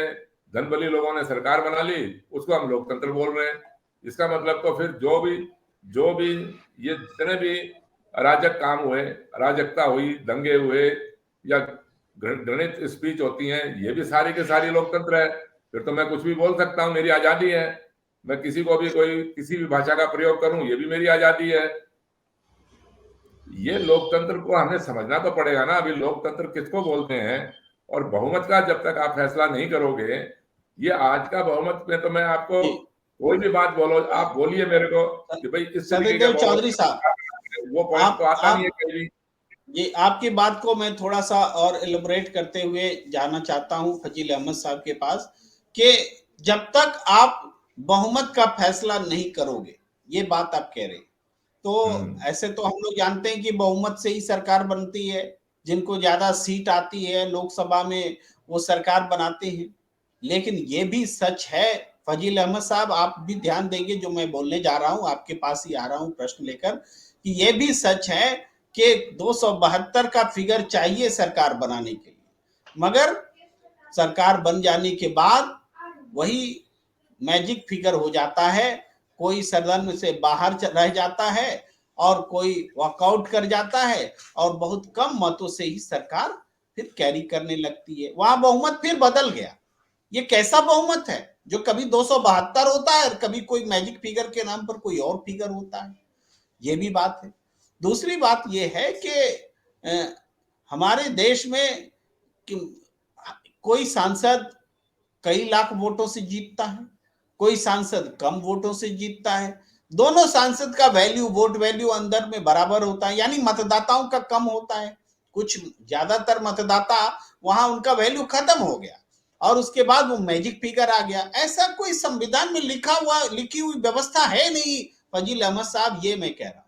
धनबली लोगों ने सरकार बना ली, उसको हम लोकतंत्र बोल रहे हैं। इसका मतलब तो फिर जो भी ये जितने भी अराजक काम हुए, अराजकता हुई, दंगे हुए या घृणित स्पीच होती हैं, ये भी सारी के सारी लोकतंत्र है। फिर तो मैं कुछ भी बोल सकता हूं, मेरी आजादी है। मैं किसी को भी किसी भी भाषा का प्रयोग करूं, ये भी मेरी आजादी है। ये लोकतंत्र को हमें समझना तो पड़ेगा ना। अभी लोकतंत्र किसको बोलते हैं? और बहुमत का जब तक आप फैसला नहीं करोगे, ये आज का बहुमत में तो मैं आपको कोई भी बात बोलो, आप बोलिए मेरे को कि भाई इस तरीके का चौधरी साहब, वो पॉइंट तो आता नहीं है कहीं। ये आपकी बात को मैं थोड़ा सा और एलिब्रेट करते हुए जाना चाहता हूं फजील अहमद साहब के पास कि जब तक आप बहुमत का फैसला नहीं करोगे, ये बात आप कह रहे हैं, तो ऐसे तो हम लोग जानते हैं कि बहुमत से ही सरकार बनती है, जिनको ज्यादा सीट आती है लोकसभा में वो सरकार बनाते हैं। लेकिन ये भी सच है फजील अहमद साहब, आप भी ध्यान देंगे जो मैं बोलने जा रहा हूं, आपके पास ही आ रहा हूं प्रश्न लेकर, कि ये भी सच है कि 272 का फिगर चाहिए सरकार बनाने के लिए, मगर सरकार बन जाने के बाद वही मैजिक फिगर हो जाता है। कोई सदन से बाहर रह जाता है और कोई वॉकआउट कर जाता है और बहुत कम मतों से ही सरकार फिर कैरी करने लगती है। वहां बहुमत फिर बदल गया। ये कैसा बहुमत है जो कभी 272 होता है और कभी कोई मैजिक फिगर के नाम पर कोई और फिगर होता है? ये भी बात है। दूसरी बात ये है कि हमारे देश में कोई सांसद कई लाख वोटों से जीतता है, कोई सांसद कम वोटों से जीतता है। दोनों सांसद का वैल्यू, वोट वैल्यू अंदर में बराबर होता है, यानी मतदाताओं का कम होता है। कुछ ज्यादातर मतदाता वहां उनका वैल्यू खत्म हो गया और उसके बाद वो मैजिक फिगर आ गया। ऐसा कोई संविधान में लिखी हुई व्यवस्था है नहीं फजील अहमद साहब, ये मैं कह रहा हूं।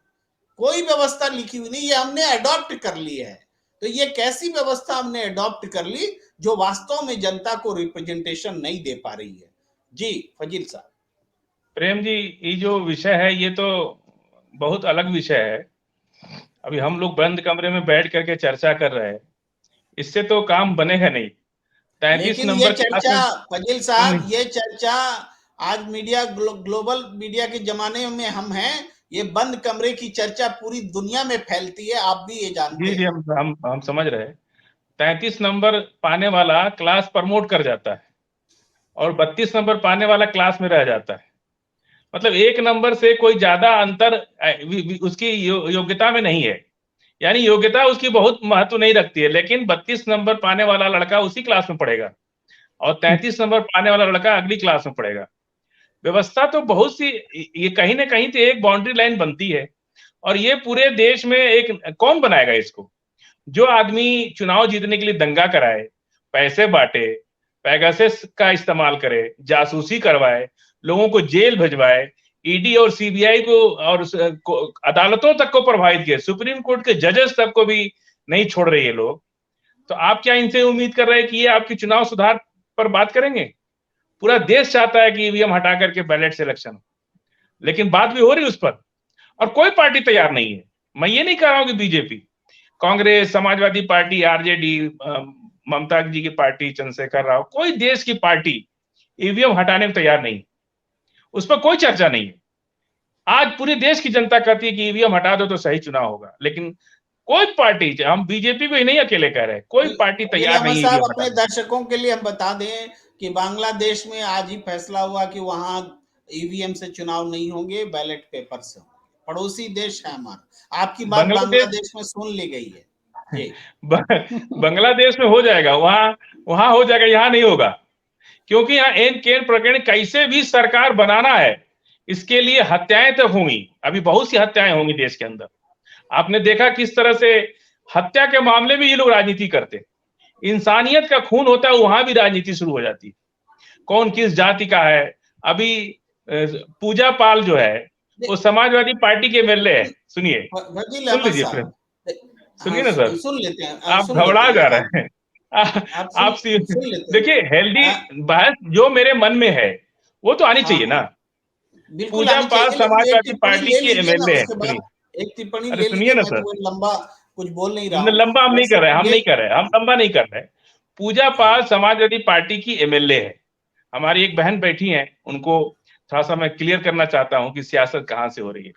कोई व्यवस्था लिखी हुई नहीं, ये हमने अडॉप्ट कर ली है। तो ये कैसी व्यवस्था हमने अडॉप्ट कर ली जो वास्तव में जनता को रिप्रेजेंटेशन नहीं दे पा रही है? जी फजील साहब। प्रेम जी, ये जो विषय है ये तो बहुत अलग विषय है। अभी हम लोग बंद कमरे में बैठ करके चर्चा कर रहे हैं, इससे तो काम बनेगा नहीं। 33 नंबर ये चर्चा फजील साहब, ये चर्चा आज मीडिया, ग्लोबल मीडिया के जमाने में हम हैं, ये बंद कमरे की चर्चा पूरी दुनिया में फैलती है, आप भी ये जानते हैं। जी, हम समझ रहे हैं। 33 नंबर पाने वाला क्लास प्रमोट कर जाता है और 32 नंबर पाने वाला क्लास में रह जाता है। मतलब 1 नंबर से कोई ज्यादा अंतर उसकी योग्यता में नहीं है, यानी योग्यता उसकी बहुत महत्व नहीं रखती है। लेकिन 32 नंबर पाने वाला लड़का उसी क्लास में पढ़ेगा और 33 नंबर पाने वाला लड़का अगली क्लास में पढ़ेगा। व्यवस्था तो बहुत सी, ये कहीं ना कहीं तो एक बाउंड्री लाइन बनती है और ये पूरे देश में एक कौन बनाएगा इसको? जो आदमी चुनाव जीतने के लिए दंगा कराए, पैसे बांटे, पैगासस का इस्तेमाल करे, जासूसी करवाए, लोगों को जेल भिजवाए, ईडी और सीबीआई को और अदालतों तक को प्रभावित किए, सुप्रीम कोर्ट के जजेस तक को भी नहीं छोड़ रहे ये लोग। तो आप क्या इनसे उम्मीद कर रहे हैं कि ये आपकी चुनाव सुधार पर बात करेंगे? पूरा देश चाहता है कि ईवीएम हटा करके बैलेट सिलेक्शन, लेकिन बात भी हो रही उस पर और कोई पार्टी तैयार नहीं है। मैं ये नहीं कह रहा हूं कि BJP, Congress, Samajwadi party, RJD, Mamata ji की पार्टी, चंद्रशेखर राव, कोई देश की पार्टी ईवीएम हटाने में तैयार नहीं, उस पर कोई चर्चा नहीं है। आज पूरे देश की जनता कहती है कि ईवीएम हटा दो तो सही चुनाव होगा, लेकिन कोई पार्टी, हम बीजेपी को ही नहीं अकेले कह रहे, कोई पार्टी तैयार नहीं है। अपने दर्शकों के लिए हम बता दें कि बांग्लादेश में आज ही फैसला हुआ कि वहां ईवीएम से चुनाव नहीं होंगे, बैलेट पेपर से होंगे। पड़ोसी देश है हमारा। आपकी बात बांग्लादेश में सुन ली गई है जी। बांग्लादेश में हो जाएगा, वहां हो जाएगा, यहाँ नहीं होगा, क्योंकि यहाँ एन केन प्रकरण कैसे भी सरकार बनाना है, इसके लिए हत्याएं तक होंगी। अभी बहुत सी हत्याएं होंगी देश के अंदर। आपने देखा किस तरह से हत्या के मामले में ये लोग राजनीति करते, इंसानियत का खून होता है, वहां भी राजनीति शुरू हो जाती है। कौन किस जाति का है? अभी पूजा पाल जो है वो समाजवादी पार्टी के एमएलए है। सुनिए, सुन लीजिए, सुनिए ना सर, सुन लेते हैं, आप घबरा जा रहे हैं, आप सुन लेते हैं। देखिए हेल्दी बहस जो मेरे मन में है वो तो आनी चाहिए ना। बिल्कुल पूजा आनी पाल चाहिए, लेकिन एक समाजवादी टिप्पणी पार्टी ले की लीजिए ना, एमएलए है। उसके बाद एक टिप्पणी अरे ले सुनिए लीजिए। ना मैं सर, तो वो लंबा कुछ बोल नहीं रहा हूँ। लंबा हम नहीं कर रहे हैं, हम ये नहीं कर रहे हैं, हम लंबा नहीं कर रहे हैं। पूजा पाल समाजवादी पार्टी की एमएलए है। हमारी एक बहन बैठी है, उनको थोड़ा सा मैं क्लियर करना चाहता हूं कि सियासत कहां से हो रही है।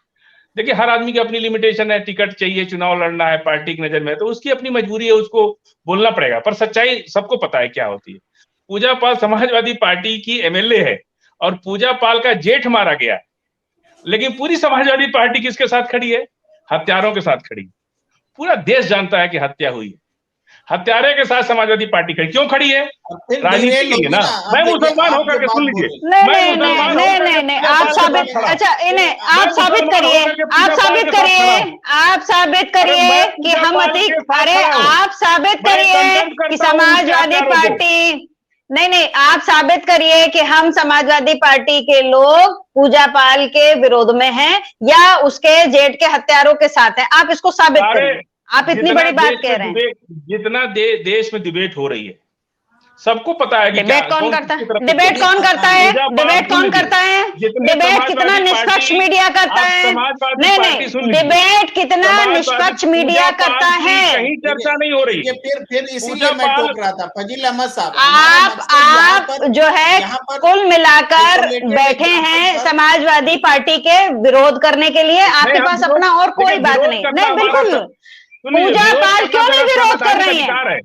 देखिए हर आदमी की अपनी लिमिटेशन है, टिकट चाहिए, चुनाव लड़ना है, पार्टी की नजर में है, तो उसकी अपनी मजबूरी है, उसको बोलना पड़ेगा। पर सच्चाई सबको पता है क्या होती है। पूजा पाल समाजवादी पार्टी की एमएलए है और पूजा पाल का जेठ मारा गया, लेकिन पूरी समाजवादी पार्टी किसके साथ खड़ी है? हत्यारों के साथ खड़ी है। पूरा देश जानता है कि हत्या हुई है, हत्यारे के साथ समाजवादी पार्टी खड़ी क्यों खड़ी है? फिर राजनीति डिरेल के लिए होगी ना। ना। मैं अब देखिए, मुसलमान आप होकर जो के बात सुन बोल लीजिए, रहे हैं, मैं नहीं नहीं मुसलमान नहीं होकर नहीं के नहीं, पूजा आप पाल के साबित, साथ खड़ा हूं। अच्छा इन्हें मैं आप साबित मुसलमान करिए, होकर के आप पूजा पाल साबित के साथ खड़ा करिए, हूं। आप साबित अरे करिए मैं कि पूजा हम पाल अतीक, के साथ अरे खड़ा हूं। आप साबित मैं करिए कंडेम कि करता हूं उनके समाजवादी हत्यारों को। पार्टी, नहीं नहीं, आप साबित करिए कि हम समाजवादी पार्टी के लोग पूजा पाल के विरोध में हैं या उसके जेठ के हत्यारों के साथ हैं। आप इसको साबित सारे करिए। आप इतनी जितना बड़ी बात देश कह में रहे हैं। डिबेट, जितना देश में डिबेट हो रही है, सबको पता है कि क्या डिबेट कौन कौन करता किसकी है? तरफ से डिबेट बोल कौन करता है? पूजा पाल। डिबेट सुन कौन लीजिए, करता है? जितने डिबेट कितना समाजवादी निष्पक्ष पार्टी, मीडिया करता आप है? समाजवादी नहीं पार्टी सुन नहीं, लीजिए, डिबेट कितना समाजवादी निष्पक्ष पूजा मीडिया पाल करता की है? कहीं चर्चा नहीं हो रही। देखिए फिर इसीलिए पूजा मैं पाल, टोक रहा था फजील अहमद साहब। हमारा मकसद आप जो है यहाँ पर कुल मिलाकर isolated बैठे example हैं पर समाजवादी पार्टी के विरोध करने के लिए। नहीं आपके हम पास विरोध, अपना और कोई देखिए बात विरोध नहीं। करना नहीं हमारा बिल्कुल, सुनिए, पूजा विरोध पाल करना क्यों नहीं मेरा विरोध कर संवैधानिक रही हैं? अधिकार है।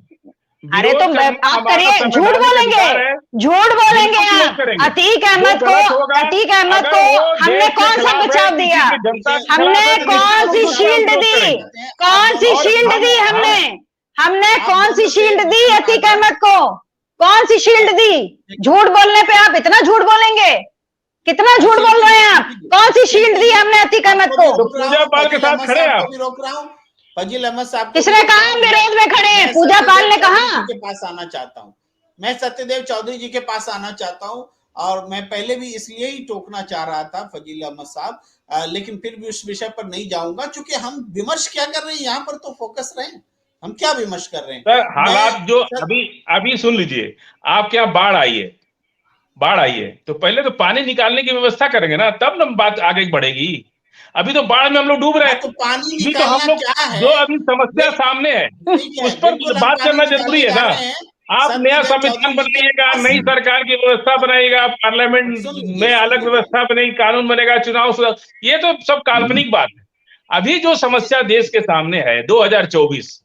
अरे तो विरोध करना आप हमारा करिए, झूठ संवैधानिक बोलेंगे, अधिकार है। झूठ बोलेंगे बिल्कुल विरोध आप। करेंगे। अतीक जो अहमद गलत होगा, को, अतीक अहमद अगर को वो हमने देश के कौन सा खिलाफ है, बचाव किसी दिया? की जनता के हमने खिलाफ है, तो निश्चित कौन रूप सी से हमारा शील्ड विरोध दी? करेंगे। कौन सी और शील्ड दी हमने? हमने आप कौन सी दोनों से शील्ड दी मैं अतीक आग्रह- अहमद को? कौन सी शील्ड दी? झूठ बोलने पे आप इतना झूठ बोलेंगे? कितना झूठ बोल रहे हैं आप? कौन सी शील्ड दी हमने अतीक अहमद आपको भी को? तो रोक रहा पूजा हूं, पाल के फजील साथ अहमद खड़े साहब आप। को भी रोक रहा हूं, फजील अहमद साहब को किसने भी रोक कहा रहा हम हूं। विरोध में खड़े हैं? मैं पूजा सत्यदेव पाल ने कहा। चौधरी जी के पास आना चाहता हूं। मैं सत्यदेव चौधरी जी के पास आना चाहता हूं, और मैं पहले भी इसलिए ही टोकना चाह रहा था फजील अहमद साहब, लेकिन फिर भी उस विषय पर नहीं जाऊंगा, क्योंकि हम विमर्श क्या कर रहे हैं यहाँ पर, तो फोकस रहे। हम क्या विमर्श कर रहे हैं? सर हालात मैं जो सर, अभी सुन लीजिए, आपके यहाँ बाढ़ आई है, बाढ़ आई है तो पहले तो पानी निकालने की व्यवस्था करेंगे ना, तब ना बात आगे बढ़ेगी। अभी तो बाढ़ में हम लोग डूब रहे हाँ, हैं। तो पानी अभी तो हम निकालना लोग, क्या जो है? अभी समस्या सामने है ठीक है, उस पर बिल्कुल हम बात पानी करना निकालने जरूरी है जा ना। रहे हैं। आप नया सत्यदेव संविधान चौधरी जी के बनाइएगा, पास नई सरकार की व्यवस्था बनाइएगा, पार्लियामेंट सुन में लीजिए, अलग व्यवस्था बनेगी, कानून बनेगा, ये तो सब काल्पनिक बात है। अभी जो समस्या देश के सामने है 2024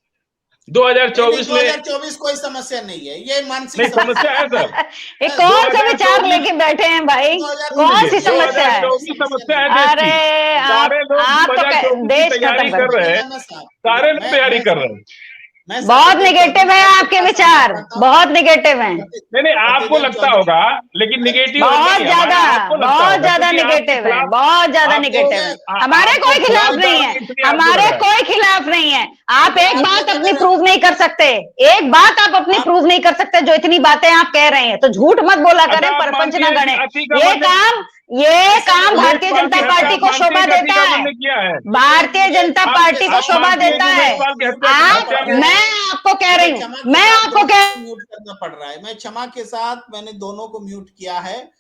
नहीं, 2024 में 2024 कोई समस्या नहीं है, ये मानसिक नहीं समस्या है सर। ये कौन से विचार 2024 लेके बैठे हैं भाई? सुन कौन लीजिए, सी समस्या है? 2024 समस्या है देश अरे की। सारे लोग आप तो 2024 की देश तैयारी खत्म कर कर, रहे हैं, सारे लोग तैयारी कर रहे हैं। मैं बहुत सत्यदेव निगेटिव है चौधरी साहब आपके के पास विचार, आना चाहता हूं। बहुत निगेटिव हैं। नहीं आपको सत्यदेव लगता चौधरी- होगा, लेकिन निगेटिव बहुत नहीं है हमारा, आपको लगता बहुत होगा, ज्यादा क्योंकि आपके निगेटिव है, खिलाफ, बहुत ज्यादा आपको- निगेटिव है। आ- हमारे आपके कोई खिलाफ खिलाफ नहीं जा है, रहे हैं, इसलिए आपको हमारे लग रहा है। कोई खिलाफ नहीं है। आप एक आप बात लोग अपनी अगर- प्रूव नहीं कर सकते, एक बात आप अपनी प्रूव नहीं कर सकते, जो इतनी बातें आप कह रहे हैं, तो झूठ मत बोला करें, अच्छा, आप परपंच मानती ना हैं गणे। कि अतीक ये अहमद ने- काम भारतीय उमेश पाल जनता की पार्टी हत्या को आप शोभा मानती हैं कि देता अतीक अहमद है, ने किया है? भारतीय जनता पार्टी को आप शोभा मानती हैं देता कि है। उमेश पाल की हत्या मैं आपको कह रही हूँ, मैं आपको म्यूट करना पड़ रहा है। मैं क्षमा के साथ मैंने दोनों को म्यूट किया है,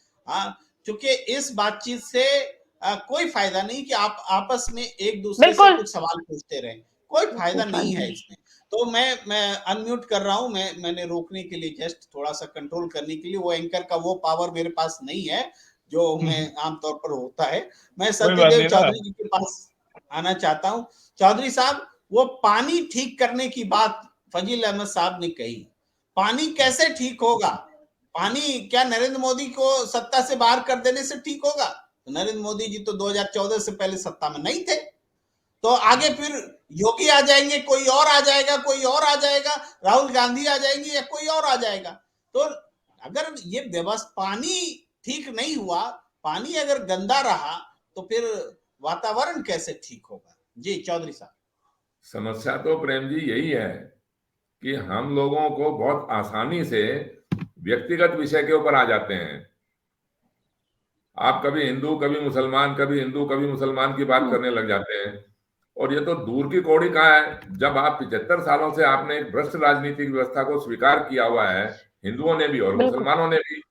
क्योंकि इस बातचीत से कोई फायदा नहीं कि आप आपस में एक दूसरे से कुछ सवाल पूछते रहे, कोई फायदा नहीं है इसमें। तो मैं अनम्यूट कर रहा हूं, मैंने रोकने के लिए, जस्ट थोड़ा सा कंट्रोल करने के लिए, वो एंकर का वो पावर मेरे पास नहीं है जो मैं आमतौर पर होता है। मैं सत्यदेव चौधरी जी के पास आना चाहता हूं। चौधरी साहब, वो पानी ठीक करने की बात फजील अहमद साहब ने कही, पानी कैसे ठीक होगा? पानी क्या नरेंद्र मोदी को सत्ता से बाहर कर देने से ठीक होगा? तो नरेंद्र मोदी जी तो 2014 से पहले सत्ता में नहीं थे, तो आगे फिर योगी आ जाएंगे, कोई और आ जाएगा, कोई और आ जाएगा, राहुल गांधी आ जाएंगे या कोई और आ जाएगा। तो अगर ये व्यवस्था, पानी ठीक नहीं हुआ, पानी अगर गंदा रहा, तो फिर वातावरण कैसे ठीक होगा? जी चौधरी साहब। समस्या तो प्रेम जी यही है कि हम लोगों को बहुत आसानी से व्यक्तिगत विषय के ऊपर आ जाते हैं। आप कभी हिंदू कभी मुसलमान, कभी हिंदू कभी मुसलमान की बात करने लग जाते हैं, और ये तो दूर की कौड़ी कहाँ है, जब आप 75 सालों से आपने एक भ्रष्ट राजनीतिक व्यवस्था को स्वीकार किया हुआ है, हिंदुओं ने भी और मुसलमानों ने भी,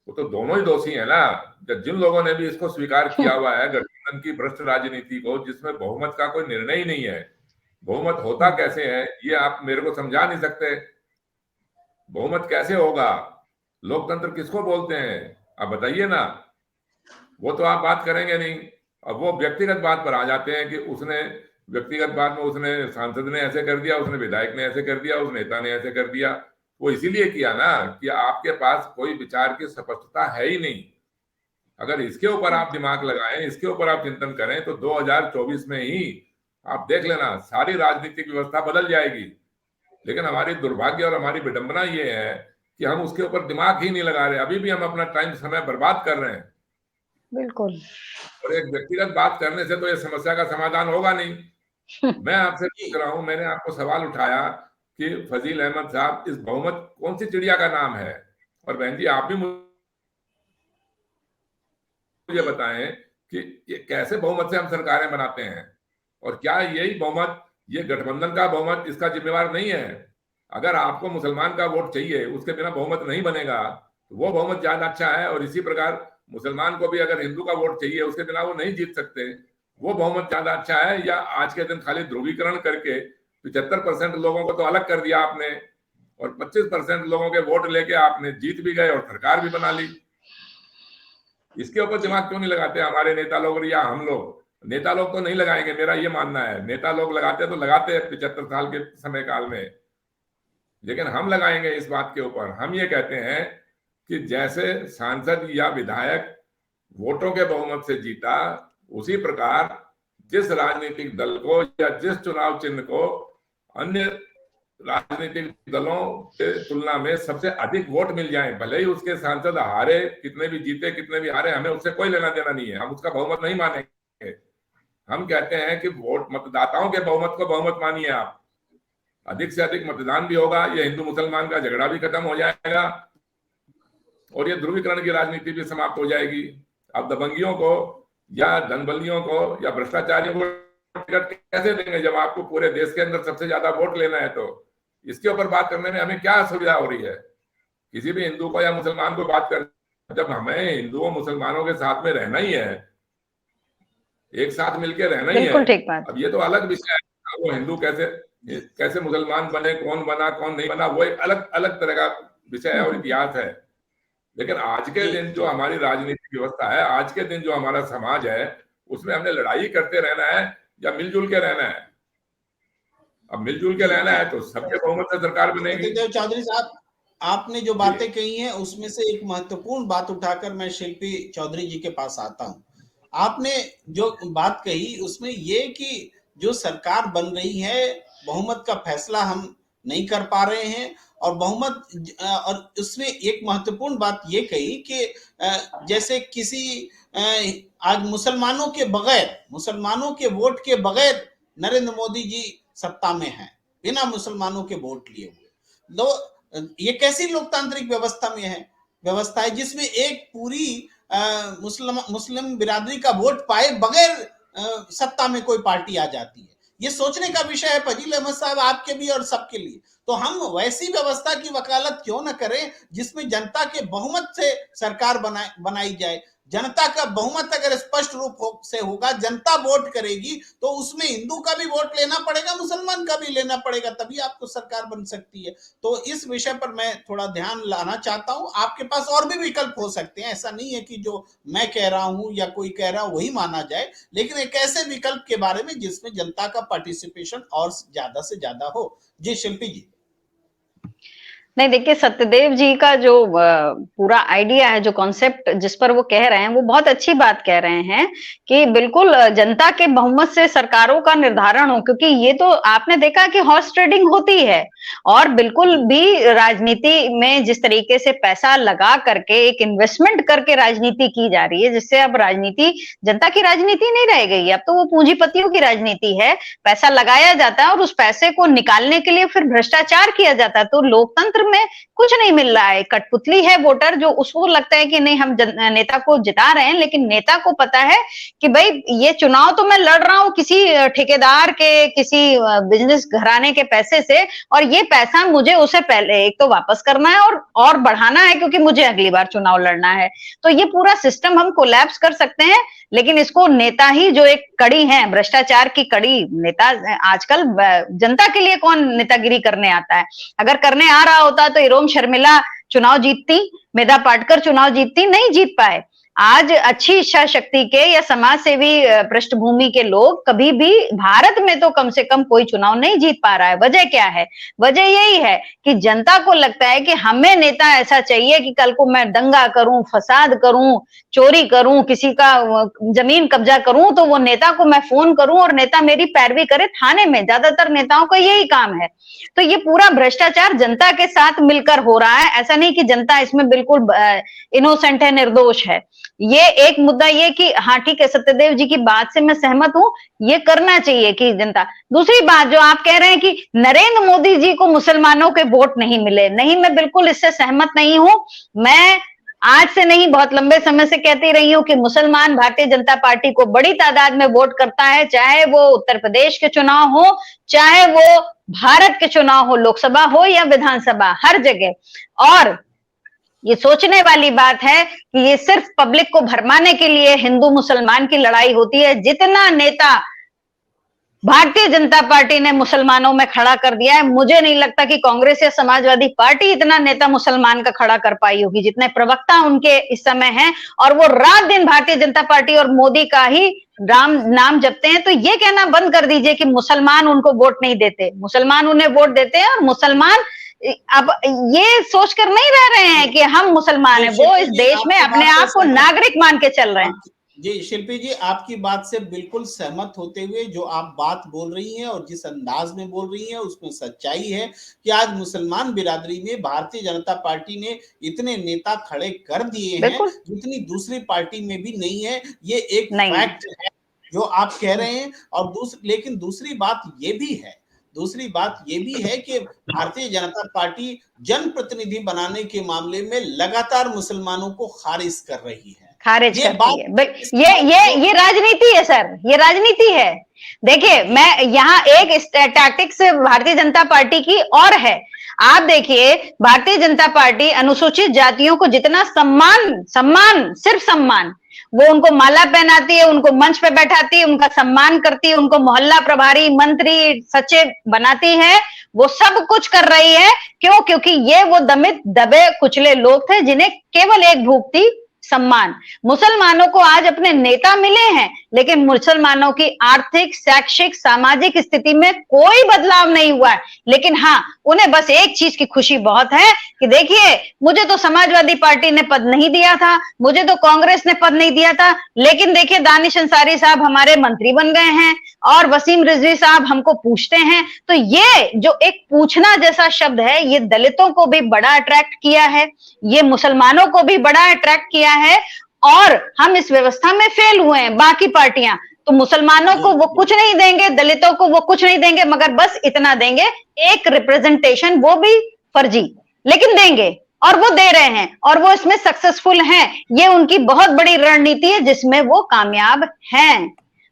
वो तो दोनों ही दोषी है ना। जिन लोगों ने भी इसको स्वीकार किया हुआ है गठबंधन की भ्रष्ट राजनीति को, जिसमें बहुमत का कोई निर्णय ही नहीं है, बहुमत होता कैसे है ये आप मेरे को समझा नहीं सकते। बहुमत कैसे होगा, लोकतंत्र किसको बोलते हैं, आप बताइए ना। वो तो आप बात करेंगे नहीं। अब वो व्यक्तिगत बात पर आ जाते हैं कि उसने व्यक्तिगत बात में, उसने सांसद ने ऐसे कर दिया, उसने विधायक ने ऐसे कर दिया, उस नेता ने ऐसे कर दिया। वो इसीलिए किया ना कि आपके पास कोई विचार की स्पष्टता है ही नहीं। अगर इसके ऊपर आप दिमाग लगाएं, इसके ऊपर आप चिंतन करें, तो 2024 में ही आप देख लेना सारी राजनीतिक व्यवस्था बदल जाएगी। लेकिन हमारी दुर्भाग्य और हमारी विडंबना ये है कि हम उसके ऊपर दिमाग ही नहीं लगा रहे। अभी भी हम अपना टाइम समय बर्बाद कर रहे हैं। बिल्कुल। और एक व्यक्तिगत बात करने से तो ये समस्या का समाधान होगा नहीं। मैं आपसे पूछ रहा हूं, मैंने आपको सवाल उठाया कि फजील अहमद साहब, इस बहुमत कौन सी चिड़िया का नाम है? और बहन जी आप भी मुझे बताएं कि ये कैसे बहुमत से हम सरकारें बनाते हैं, और क्या यही बहुमत, ये गठबंधन का बहुमत इसका जिम्मेवार नहीं है? अगर आपको मुसलमान का वोट चाहिए, उसके बिना बहुमत नहीं बनेगा, तो वो बहुमत ज्यादा अच्छा है। और इसी प्रकार मुसलमान को भी अगर हिंदू का वोट चाहिए, उसके बिना वो नहीं जीत सकते, वो बहुमत ज्यादा अच्छा है? या आज के दिन खाली ध्रुवीकरण करके 75% लोगों को तो अलग कर दिया आपने, और 25% लोगों के वोट लेके आपने जीत भी गए और सरकार भी बना ली। इसके ऊपर दिमाग क्यों नहीं लगाते हमारे नेता लोग या हम लोग? नेता लोग तो नहीं लगाएंगे, मेरा ये मानना है। नेता लोग लगाते तो लगाते हैं 75 साल के समय काल में, लेकिन हम लगाएंगे इस बात के ऊपर। हम ये कहते हैं कि जैसे सांसद या विधायक वोटों के बहुमत से जीता, उसी प्रकार जिस राजनीतिक दल को या जिस चुनाव चिन्ह को अन्य राजनीतिक दलों के तुलना में सबसे अधिक वोट मिल जाए, भले ही उसके सांसद हारे, कितने भी जीते कितने भी हारे, हमें उससे कोई लेना देना नहीं है, हम उसका बहुमत नहीं मानेंगे। हम कहते हैं कि वोट, मतदाताओं के बहुमत को बहुमत मानिए आप। अधिक से अधिक मतदान भी होगा, ये हिंदू मुसलमान का झगड़ा भी खत्म हो जाएगा, और ये ध्रुवीकरण की राजनीति भी समाप्त हो जाएगी। अब दबंगियों को या धनबलियों को या भ्रष्टाचारियों को टिकट कैसे देंगे जब आपको पूरे देश के अंदर सबसे ज्यादा वोट लेना है? तो इसके ऊपर बात करने में हमें क्या असुविधा हो रही है? किसी भी हिंदू को या मुसलमान को बात कर, जब हमें हिंदुओं मुसलमानों के साथ में रहना ही है, एक साथ मिलकर रहना ही है। ठीक बात। अब ये तो अलग विषय है, वो हिंदू कैसे मुसलमान बने, कौन बना कौन नहीं बना, वो एक अलग अलग तरह का विषय है और इतिहास है। लेकिन आज के दिन जो हमारी राजनीतिक व्यवस्था है, आज के दिन जो हमारा समाज है, उसमें हमने लड़ाई करते रहना है या मिलजुल के रहना है? अब मिलजुल के रहना है तो सबके बहुमत से सरकार बनेगी। चौधरी साहब, आपने जो बातें कही हैं उसमें से एक महत्वपूर्ण बात उठाकर मैं शिल्पी चौधरी जी के पास आता हूं। आपने जो बात कही उसमें ये कि जो सरकार बन रही है, बहुमत का फैसला हम नहीं कर पा रहे हैं, और बहुमत, और उसमें एक महत्वपूर्ण बात ये कही कि जैसे किसी आज मुसलमानों के बगैर, मुसलमानों के वोट के बगैर नरेंद्र मोदी जी सत्ता में हैं, बिना मुसलमानों के वोट लिए हुए। तो ये कैसी लोकतांत्रिक व्यवस्था में है, व्यवस्था है जिसमें एक पूरी मुस्लिम बिरादरी का वोट पाए बगैर सत्ता में कोई पार्टी आ जाती है? ये सोचने का विषय है फजील अहमद साहब, आपके भी और सबके लिए। तो हम वैसी व्यवस्था की वकालत क्यों न करें जिसमें जनता के बहुमत से सरकार बनाई जाए। जनता का बहुमत अगर स्पष्ट रूप से होगा, जनता वोट करेगी, तो उसमें हिंदू का भी वोट लेना पड़ेगा, मुसलमान का भी लेना पड़ेगा, तभी आपको सरकार बन सकती है। तो इस विषय पर मैं थोड़ा ध्यान लाना चाहता हूं। आपके पास और भी विकल्प हो सकते हैं, ऐसा नहीं है कि जो मैं कह रहा हूं या कोई कह रहा वही माना जाए, लेकिन एक ऐसे विकल्प के बारे में जिसमें जनता का पार्टिसिपेशन और ज्यादा से ज्यादा हो। जी शिल्पी जी। नहीं, देखिए सत्यदेव जी का जो पूरा आइडिया है, जो कॉन्सेप्ट जिस पर वो कह रहे हैं, वो बहुत अच्छी बात कह रहे हैं कि बिल्कुल जनता के बहुमत से सरकारों का निर्धारण हो, क्योंकि ये तो आपने देखा कि हॉर्स ट्रेडिंग होती है, और बिल्कुल भी राजनीति में जिस तरीके से पैसा लगा करके, एक इन्वेस्टमेंट करके राजनीति की जा रही है, जिससे अब राजनीति जनता की राजनीति नहीं रह गई, अब तो वो पूंजीपतियों की राजनीति है। पैसा लगाया जाता है और उस पैसे को निकालने के लिए फिर भ्रष्टाचार किया जाता है। तो लोकतंत्र में कुछ नहीं मिल रहा है। कठपुतली है वोटर, जो उसको लगता है कि नहीं हम नेता को जिता रहे हैं, लेकिन नेता को पता है कि भाई ये चुनाव तो मैं लड़ रहा हूं किसी ठेकेदार के, किसी बिजनेस घराने के पैसे से, और ये पैसा मुझे उसे पहले एक तो वापस करना है और बढ़ाना है, क्योंकि मुझे अगली बार चुनाव लड़ना है। तो ये पूरा सिस्टम हम कोलैप्स कर सकते हैं, लेकिन इसको नेता ही जो एक कड़ी है, भ्रष्टाचार की कड़ी, नेता आजकल जनता के लिए कौन नेतागिरी करने आता है? अगर करने आ रहा होता तो इरोम शर्मिला चुनाव जीतती, मेधा पाटकर चुनाव जीतती, नहीं जीत पाए। आज अच्छी इच्छा शक्ति के या समाज सेवी पृष्ठभूमि के लोग कभी भी भारत में तो कम से कम कोई चुनाव नहीं जीत पा रहा है। वजह क्या है? वजह यही है कि जनता को लगता है कि हमें नेता ऐसा चाहिए कि कल को मैं दंगा करूं, फसाद करूं, चोरी करूं, किसी का जमीन कब्जा करूं तो वो नेता को मैं फोन करूं और नेता मेरी पैरवी करे थाने में। ज्यादातर नेताओं का यही काम है। तो ये पूरा भ्रष्टाचार जनता के साथ मिलकर हो रहा है। ऐसा नहीं कि जनता इसमें बिल्कुल इनोसेंट है, निर्दोष है। ये एक मुद्दा ये कि हाँ ठीक है, सत्यदेव जी की बात से मैं सहमत हूं, ये करना चाहिए कि जनता। दूसरी बात जो आप कह रहे हैं कि नरेंद्र मोदी जी को मुसलमानों के वोट नहीं मिले, नहीं, मैं बिल्कुल इससे सहमत नहीं हूं। मैं आज से नहीं, बहुत लंबे समय से कहती रही हूं कि मुसलमान भारतीय जनता पार्टी को बड़ी तादाद में वोट करता है, चाहे वो उत्तर प्रदेश के चुनाव हो, चाहे वो भारत के चुनाव हो, लोकसभा हो या विधानसभा, हर जगह। और ये सोचने वाली बात है कि ये सिर्फ पब्लिक को भरमाने के लिए हिंदू मुसलमान की लड़ाई होती है। जितना नेता भारतीय जनता पार्टी ने मुसलमानों में खड़ा कर दिया है, मुझे नहीं लगता कि कांग्रेस या समाजवादी पार्टी इतना नेता मुसलमान का खड़ा कर पाई होगी जितने प्रवक्ता उनके इस समय हैं, और वो रात दिन भारतीय जनता पार्टी और मोदी का ही नाम जपते हैं। तो ये कहना बंद कर दीजिए कि मुसलमान उनको वोट नहीं देते। मुसलमान उन्हें वोट देते हैं, और मुसलमान अब ये सोचकर नहीं रह रहे हैं कि हम मुसलमान हैं, वो इस देश में अपने आप को नागरिक मान के चल रहे हैं। जी शिल्पी जी, आपकी बात से बिल्कुल सहमत होते हुए जो आप बात बोल रही हैं और जिस अंदाज में बोल रही हैं उसमें सच्चाई है कि आज मुसलमान बिरादरी में भारतीय जनता पार्टी ने इतने नेता खड़े कर दिए हैं जितनी दूसरी पार्टी में भी नहीं है। ये एक फैक्ट है जो आप कह रहे हैं। और लेकिन दूसरी बात ये भी है कि भारतीय जनता पार्टी जनप्रतिनिधि बनाने के मामले में लगातार मुसलमानों को खारिज कर रही है, खारिज करती है। ये राजनीति है सर, ये राजनीति है। देखिए, मैं यहाँ एक टैक्टिक्स भारतीय जनता पार्टी की और है। आप देखिए, भारतीय जनता पार्टी अनुसूचित जातियों को जितना सम्मान, सिर्फ सम्मान, वो उनको माला पहनाती है, उनको मंच पे बैठाती है, उनका सम्मान करती है, उनको मोहल्ला प्रभारी, मंत्री, सचिव बनाती है, वो सब कुछ कर रही है। क्यों? क्योंकि ये वो दबे कुचले लोग थे जिन्हें केवल एक भूख थी, सम्मान। मुसलमानों को आज अपने नेता मिले हैं, लेकिन मुसलमानों की आर्थिक, शैक्षिक, सामाजिक स्थिति में कोई बदलाव नहीं हुआ है। लेकिन हाँ, उन्हें बस एक चीज की खुशी बहुत है कि देखिए, मुझे तो समाजवादी पार्टी ने पद नहीं दिया था, मुझे तो कांग्रेस ने पद नहीं दिया था, लेकिन देखिए दानिश अंसारी साहब हमारे मंत्री बन गए हैं और वसीम रिजवी साहब हमको पूछते हैं। तो ये जो एक पूछना जैसा शब्द है, ये दलितों को भी बड़ा अट्रैक्ट किया है, ये मुसलमानों को भी बड़ा अट्रैक्ट किया है, और हम इस व्यवस्था में फेल हुए हैं। बाकी पार्टियां तो मुसलमानों को वो कुछ नहीं देंगे, दलितों को वो कुछ नहीं देंगे, मगर बस इतना देंगे, एक रिप्रेजेंटेशन, वो भी फर्जी, लेकिन देंगे, और वो दे रहे हैं, और वो इसमें सक्सेसफुल हैं। ये उनकी बहुत बड़ी रणनीति है जिसमें वो कामयाब हैं।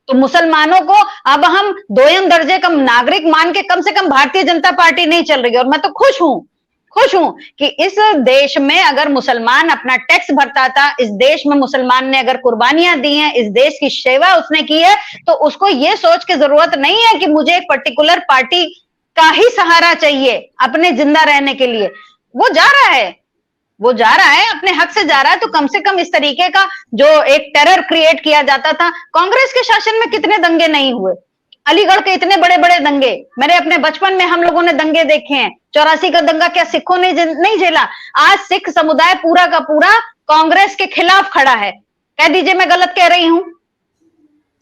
तो मुसलमानों को अब हम दोयम दर्जे का नागरिक मान के कम से कम भारतीय जनता पार्टी नहीं चल रही है। और मैं तो खुश हूं कि इस देश में अगर मुसलमान अपना टैक्स भरता था, इस देश में मुसलमान ने अगर कुर्बानियां दी हैं, इस देश की सेवा उसने की है, तो उसको ये सोच के जरूरत नहीं है कि मुझे एक पर्टिकुलर पार्टी का ही सहारा चाहिए अपने जिंदा रहने के लिए। वो जा रहा है, अपने हक से जा रहा है। तो कम से कम इस तरीके का जो एक टेरर क्रिएट किया जाता था, कांग्रेस के शासन में कितने दंगे नहीं हुए, अलीगढ़ के इतने बड़े बड़े दंगे, मेरे अपने बचपन में हम लोगों ने दंगे देखे हैं। 84 का दंगा क्या सिखों ने नहीं झेला? आज सिख समुदाय पूरा का पूरा कांग्रेस के खिलाफ खड़ा है। कह दीजिए मैं गलत कह रही हूं?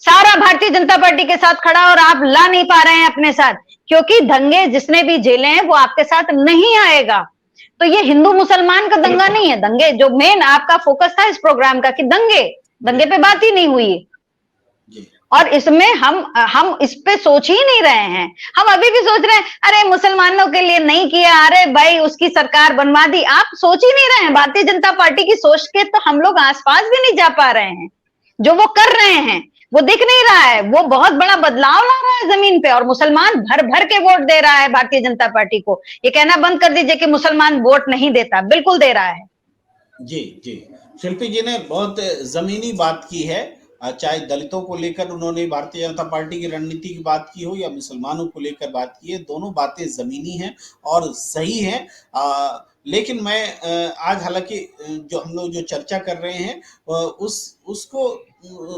सारा भारतीय जनता पार्टी के साथ खड़ा, और आप ला नहीं पा रहे हैं अपने साथ, क्योंकि दंगे जिसने भी झेले हैं वो आपके साथ नहीं आएगा। तो ये हिंदू मुसलमान का दंगा नहीं है। दंगे जो मेन आपका फोकस था इस प्रोग्राम का, कि दंगे पे बात ही नहीं हुई। और इसमें हम इस पे सोच ही नहीं रहे हैं। हम अभी भी सोच रहे हैं अरे मुसलमानों के लिए नहीं किया, अरे भाई उसकी सरकार बनवा दी। आप सोच ही नहीं रहे हैं, भारतीय जनता पार्टी की सोच के तो हम लोग आसपास भी नहीं जा पा रहे हैं। जो वो कर रहे हैं वो दिख नहीं रहा है, वो बहुत बड़ा बदलाव ला रहा है जमीन पे, और मुसलमान भर भर के वोट दे रहा है भारतीय जनता पार्टी को। ये कहना बंद कर दीजिए कि मुसलमान वोट नहीं देता, बिल्कुल दे रहा है। जी जी, शिल्पी जी ने बहुत जमीनी बात की है, चाहे दलितों को लेकर उन्होंने भारतीय जनता पार्टी की रणनीति की बात की हो या मुसलमानों को लेकर बात की है, दोनों बातें जमीनी हैं और सही हैं। लेकिन मैं आज हालांकि जो हम लोग जो चर्चा कर रहे हैं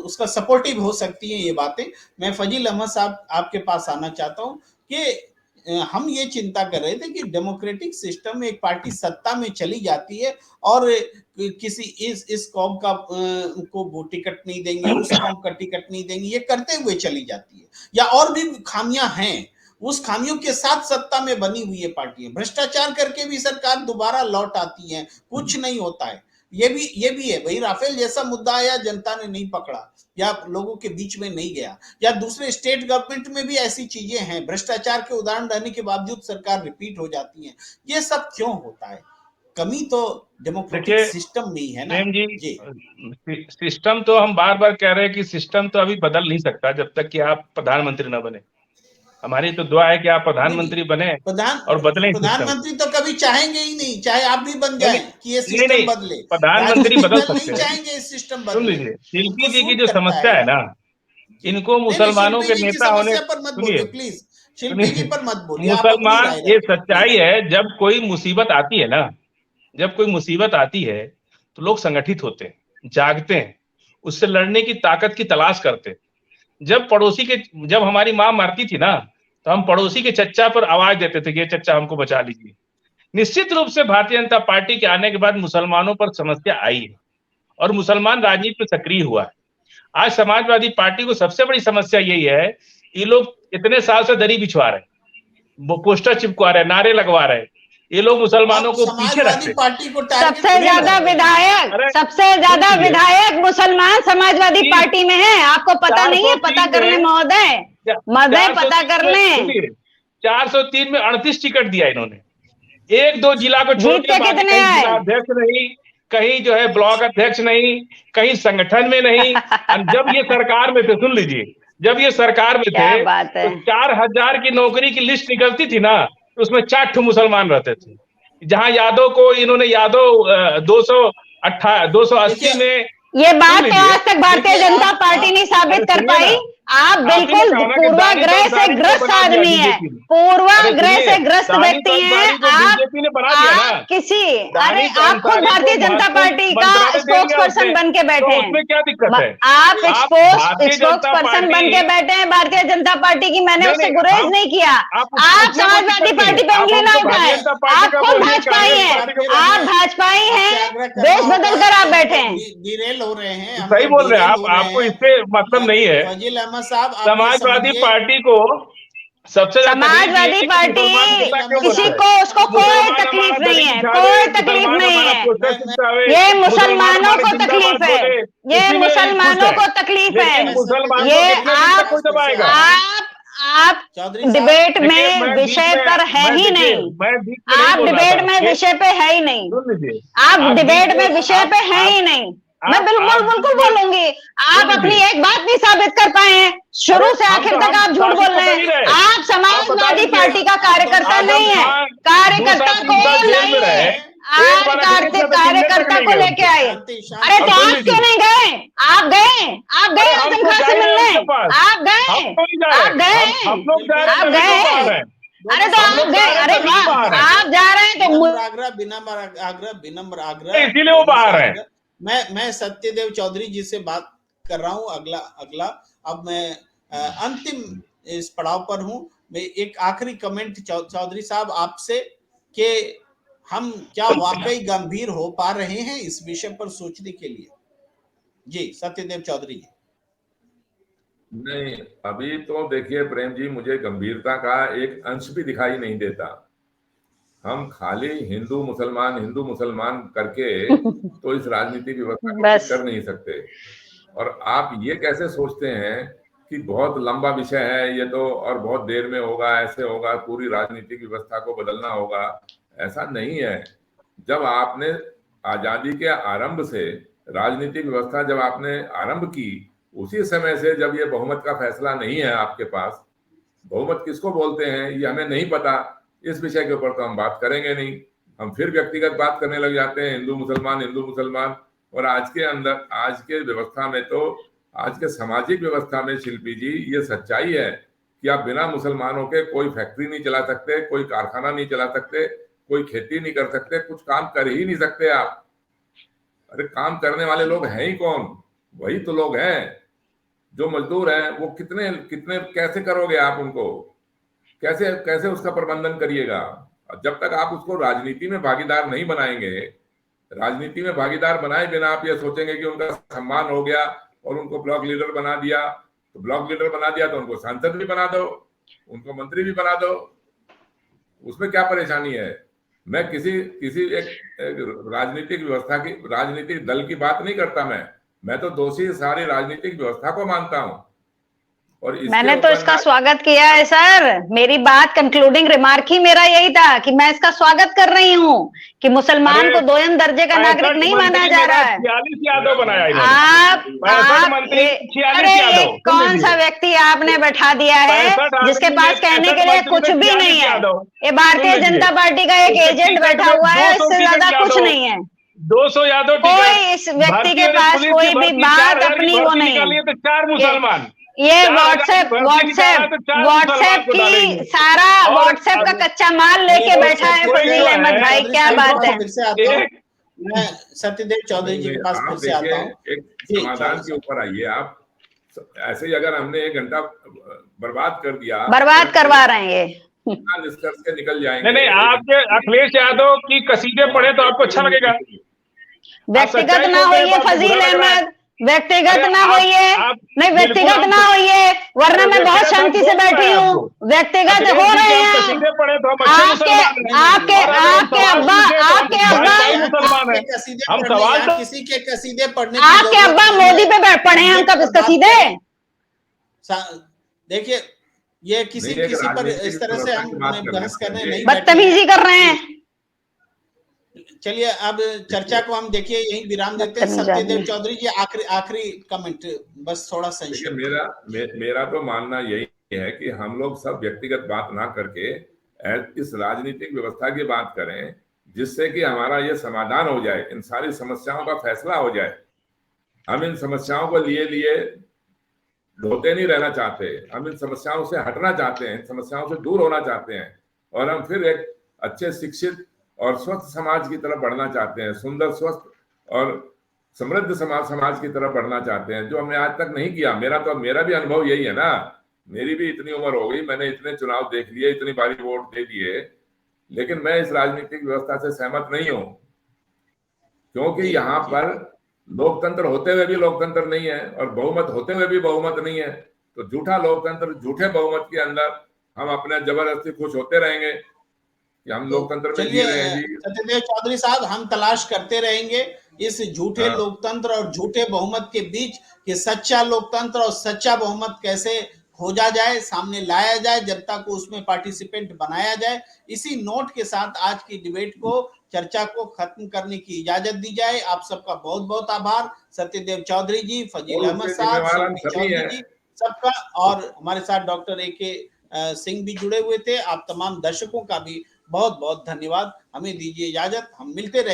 उसका सपोर्टिव हो सकती है ये बातें। मैं फजील अहमद साहब आपके पास आना चाहता हूँ कि हम ये चिंता कर रहे थे कि डेमोक्रेटिक सिस्टम में एक पार्टी सत्ता में चली जाती है और किसी इस कौम का को वो टिकट नहीं देंगे, उस कौम का टिकट नहीं देंगे, ये करते हुए चली जाती है, या और भी खामियां हैं, उस खामियों के साथ सत्ता में बनी हुई है पार्टियां, भ्रष्टाचार करके भी सरकार दोबारा लौट आती है, कुछ नहीं होता है। ये भी है भाई, राफेल जैसा मुद्दा आया, जनता ने नहीं पकड़ा या लोगों के बीच में नहीं गया, या दूसरे स्टेट गवर्नमेंट में भी ऐसी चीजें हैं, भ्रष्टाचार के उदाहरण रहने के बावजूद सरकार रिपीट हो जाती है। ये सब क्यों होता है? कमी तो डेमोक्रेटिक सिस्टम में ही है ना जी। सिस्टम तो हम बार बार कह रहे हैं कि सिस्टम तो अभी बदल नहीं सकता जब तक कि आप प्रधानमंत्री ना बने। हमारी तो दुआ है कि आप प्रधानमंत्री बने और बदलें। प्रधानमंत्री तो कभी चाहेंगे ही नहीं, चाहे आप भी बन जाएं कि ये सिस्टम बदले। प्रधानमंत्री बदल सकते हैं, नहीं चाहेंगे इस सिस्टम बदले। सुन लीजिए, शिल्पी जी की जो समस्या है ना, इनको मुसलमानों के नेता होने, सुनिए प्लीज, शिल्पी जी पर मत बोलिए। मुसलमान, ये सच्चाई है, जब कोई मुसीबत आती है ना, जब कोई मुसीबत आती है तो लोग संगठित होते हैं, जागते हैं, उससे लड़ने की ताकत की तलाश करते हैं। जब हमारी माँ मरती थी ना, तो हम पड़ोसी के चच्चा पर आवाज देते थे कि ये चच्चा हमको बचा लीजिए। निश्चित रूप से भारतीय जनता पार्टी के आने के बाद मुसलमानों पर समस्या आई है और मुसलमान राजनीति में सक्रिय हुआ है। आज समाजवादी पार्टी को सबसे बड़ी समस्या यही है, ये लोग इतने साल से दरी बिछवा रहे, पोस्टर चिपका रहे, नारे लगवा रहे, ये लोग मुसलमानों को पीछे रखते। सबसे ज्यादा विधायक मुसलमान समाजवादी पार्टी में है, आपको पता नहीं है? पता कर लें महोदय, पता कर लें। 403 में 38 टिकट दिया इन्होंने, एक दो जिला को छोड़ के कितने आए? अध्यक्ष नहीं, कहीं जो है ब्लॉक अध्यक्ष नहीं, कहीं संगठन में नहीं। जब ये सरकार में थे, सुन लीजिए, जब ये सरकार में थे तो 4000 की नौकरी की लिस्ट निकलती थी ना, उसमें 4 मुसलमान रहते थे। जहां यादव को इन्होंने 280 में, ये बात तो आज तक भारतीय जनता पार्टी नहीं साबित कर पाई। आप बिल्कुल पूर्वाग्रह से ग्रस्त आदमी है, पूर्वाग्रह से ग्रस्त व्यक्ति हैं आप किसी, अरे आप खुद भारतीय जनता पार्टी का स्पोक्स पर्सन बन के बैठे हैं। उसमें क्या दिक्कत है? आप स्पोक्स पर्सन बन के बैठे हैं भारतीय जनता पार्टी की, मैंने उससे गुरेज नहीं किया। आप समाजवादी पार्टी पे उंगली ना उठाए, आप खुद भाजपाई हैं, आप भाजपाई हैं, देश बदल कर आप बैठे हैं। डिरेल हो रहे हैं, सही बोल रहे हैं आप, आपको इससे मतलब नहीं है। समाजवादी पार्टी को सबसे समाजवादी पार्टी किसी को, उसको कोई तकलीफ नहीं है, कोई तकलीफ नहीं है। ये मुसलमानों को तकलीफ है, ये मुसलमानों को तकलीफ है। ये आप डिबेट में विषय पर है ही नहीं, आप डिबेट में विषय पे है ही नहीं, आप डिबेट में विषय पे है ही नहीं। मैं बिल्कुल बोलूंगी, आप अपनी एक बात नहीं साबित कर पाए हैं, शुरू से आखिर तक आप झूठ बोल रहे हैं। आप समाजवादी पार्टी का कार्यकर्ता नहीं है, कार्यकर्ता को नहीं है, आप कार्यकर्ता को लेके आए। अरे तो आप क्यों नहीं गए? आप गए आजम खान से मिलने, आप गए। अरे तो आप गए, अरे आप जा रहे हैं तो विनम्र आग्रह, इसीलिए वो बाहर है। मैं सत्यदेव चौधरी जी से बात कर रहा हूं। अगला अब मैं अंतिम इस पड़ाव पर हूं। मैं एक आखिरी कमेंट चौधरी साहब आपसे, कि हम क्या वाकई गंभीर हो पा रहे हैं इस विषय पर सोचने के लिए? जी सत्यदेव चौधरी जी। नहीं, अभी तो देखिए प्रेम जी, मुझे गंभीरता का एक अंश भी दिखाई नहीं देता। हम खाली हिंदू मुसलमान करके तो इस राजनीतिक व्यवस्था को कर नहीं सकते। और आप ये कैसे सोचते हैं कि बहुत लंबा विषय है ये तो और बहुत देर में होगा, ऐसे होगा, पूरी राजनीतिक व्यवस्था को बदलना होगा, ऐसा नहीं है। जब आपने आजादी के आरंभ से राजनीतिक व्यवस्था जब आपने आरंभ की, उसी समय से जब ये बहुमत का फैसला नहीं है आपके पास, बहुमत किसको बोलते हैं ये हमें नहीं पता, इस विषय के ऊपर तो हम बात करेंगे नहीं, हम फिर व्यक्तिगत बात करने लग जाते हैं, हिंदू मुसलमान। और आज के व्यवस्था में तो, आज के सामाजिक व्यवस्था में शिल्पी जी ये सच्चाई है कि आप बिना मुसलमानों के कोई फैक्ट्री नहीं चला सकते, कोई कारखाना नहीं चला सकते, कोई खेती नहीं कर सकते, कुछ काम कर ही नहीं सकते आप। अरे काम करने वाले लोग हैं ही कौन? वही तो लोग हैं जो मजदूर हैं। वो कितने कितने कैसे करोगे आप उनको? कैसे कैसे उसका प्रबंधन करिएगा? जब तक आप उसको राजनीति में भागीदार नहीं बनाएंगे, राजनीति में भागीदार बनाए बिना आप ये सोचेंगे कि उनका सम्मान हो गया और उनको ब्लॉक लीडर बना दिया, तो ब्लॉक लीडर बना दिया तो उनको सांसद भी बना दो, उनको मंत्री भी बना दो, उसमें क्या परेशानी है? मैं किसी एक राजनीतिक व्यवस्था की, राजनीतिक दल की बात नहीं करता। मैं तो दोषी सारी राजनीतिक व्यवस्था को मानता हूं। और मैंने तो इसका स्वागत किया है सर। मेरी बात कंक्लूडिंग रिमार्क ही मेरा यही था कि मैं इसका स्वागत कर रही हूँ कि मुसलमान को दोयम दर्जे का नागरिक नहीं माना जा रहा है। 46 यादव बनाया अरे कौन सा व्यक्ति आपने बैठा दिया है जिसके पास कहने के लिए कुछ भी नहीं है? ये भारतीय जनता पार्टी का एक एजेंट बैठा हुआ है, इससे ज्यादा कुछ नहीं है। 200 यादव, कोई इस व्यक्ति के पास कोई भी बात अपनी वो नहीं है। तो 4 मुसलमान, ये व्हाट्सएप की सारा व्हाट्सएप का कच्चा माल लेके बैठा है फजील अहमद भाई, क्या बात है। मैं सत्यदेव चौधरी जी के पास फिर से आता हूँ। एक समाधान के ऊपर आइए आप। ऐसे ही अगर हमने 1 घंटा बर्बाद कर दिया, बर्बाद करवा रहे हैं ये, निष्कर्ष के निकल जाएंगे। नहीं, आपके अखिलेश यादव की कसीदे पढ़े तो आपको अच्छा लगेगा। व्यक्तिगत ना होइए फजील अहमद, व्यक्तिगत ना होइए, नहीं व्यक्तिगत ना होइए, वरना मैं बहुत शांति से बैठी हूँ। व्यक्तिगत हो रहे हैं आपके अब्बा हम सवाल तो किसी के कसीदे पढ़ने, आपके अब्बा मोदी पे पढ़े हैं हम कब कसीदे? देखिए ये किसी पर इस तरह से हम बहस करने नहीं, बदतमीजी कर रहे हैं। चलिए अब चर्चा को हम देखिए यही विराम देते हैं। सत्यदेव चौधरी जी आखिरी कमेंट, बस थोड़ा संक्षेप। मेरा तो मानना यही है कि हम लोग सब व्यक्तिगत बात ना करके इस राजनीतिक व्यवस्था की बात करें, जिससे कि हमारा ये समाधान हो जाए, इन सारी समस्याओं का फैसला हो जाए। हम इन समस्याओं को लिए धोते नहीं रहना चाहते, हम इन समस्याओं से हटना चाहते हैं, इन समस्याओं से दूर होना चाहते हैं, और हम फिर एक अच्छे शिक्षित और स्वस्थ समाज की तरफ बढ़ना चाहते हैं, सुंदर, स्वस्थ और समृद्ध समाज की तरफ बढ़ना चाहते हैं, जो हमने आज तक नहीं किया। मेरा भी अनुभव यही है ना, मेरी भी इतनी उम्र हो गई, मैंने इतने चुनाव देख लिए, इतनी बारी वोट दे दिए, लेकिन मैं इस राजनीतिक व्यवस्था से सहमत नहीं हूं, क्योंकि यहाँ पर लोकतंत्र होते हुए भी लोकतंत्र नहीं है और बहुमत होते हुए भी बहुमत नहीं है। तो झूठा लोकतंत्र, झूठे बहुमत के अंदर हम अपने जबरदस्ती खुश होते रहेंगे कि हम लोकतंत्र में जी रहे हैं। सत्यदेव चौधरी साहब, हम तलाश करते रहेंगे इस झूठे लोकतंत्र और झूठे बहुमत के बीच कि सच्चा लोकतंत्र और सच्चा बहुमत कैसे खोजा जाए, सामने लाया जाए, जनता को उसमें पार्टिसिपेंट बनाया जाए। इसी नोट के साथ आज की डिबेट को, चर्चा को खत्म करने की इजाजत दी जाए। आप सबका बहुत बहुत आभार, सत्यदेव चौधरी जी, फजील अहमद साहब, चौधरी जी, सबका। और हमारे साथ डॉक्टर AK सिंह भी जुड़े हुए थे। आप तमाम दर्शकों का भी बहुत बहुत धन्यवाद। हमें दीजिए इजाजत, हम मिलते रहे।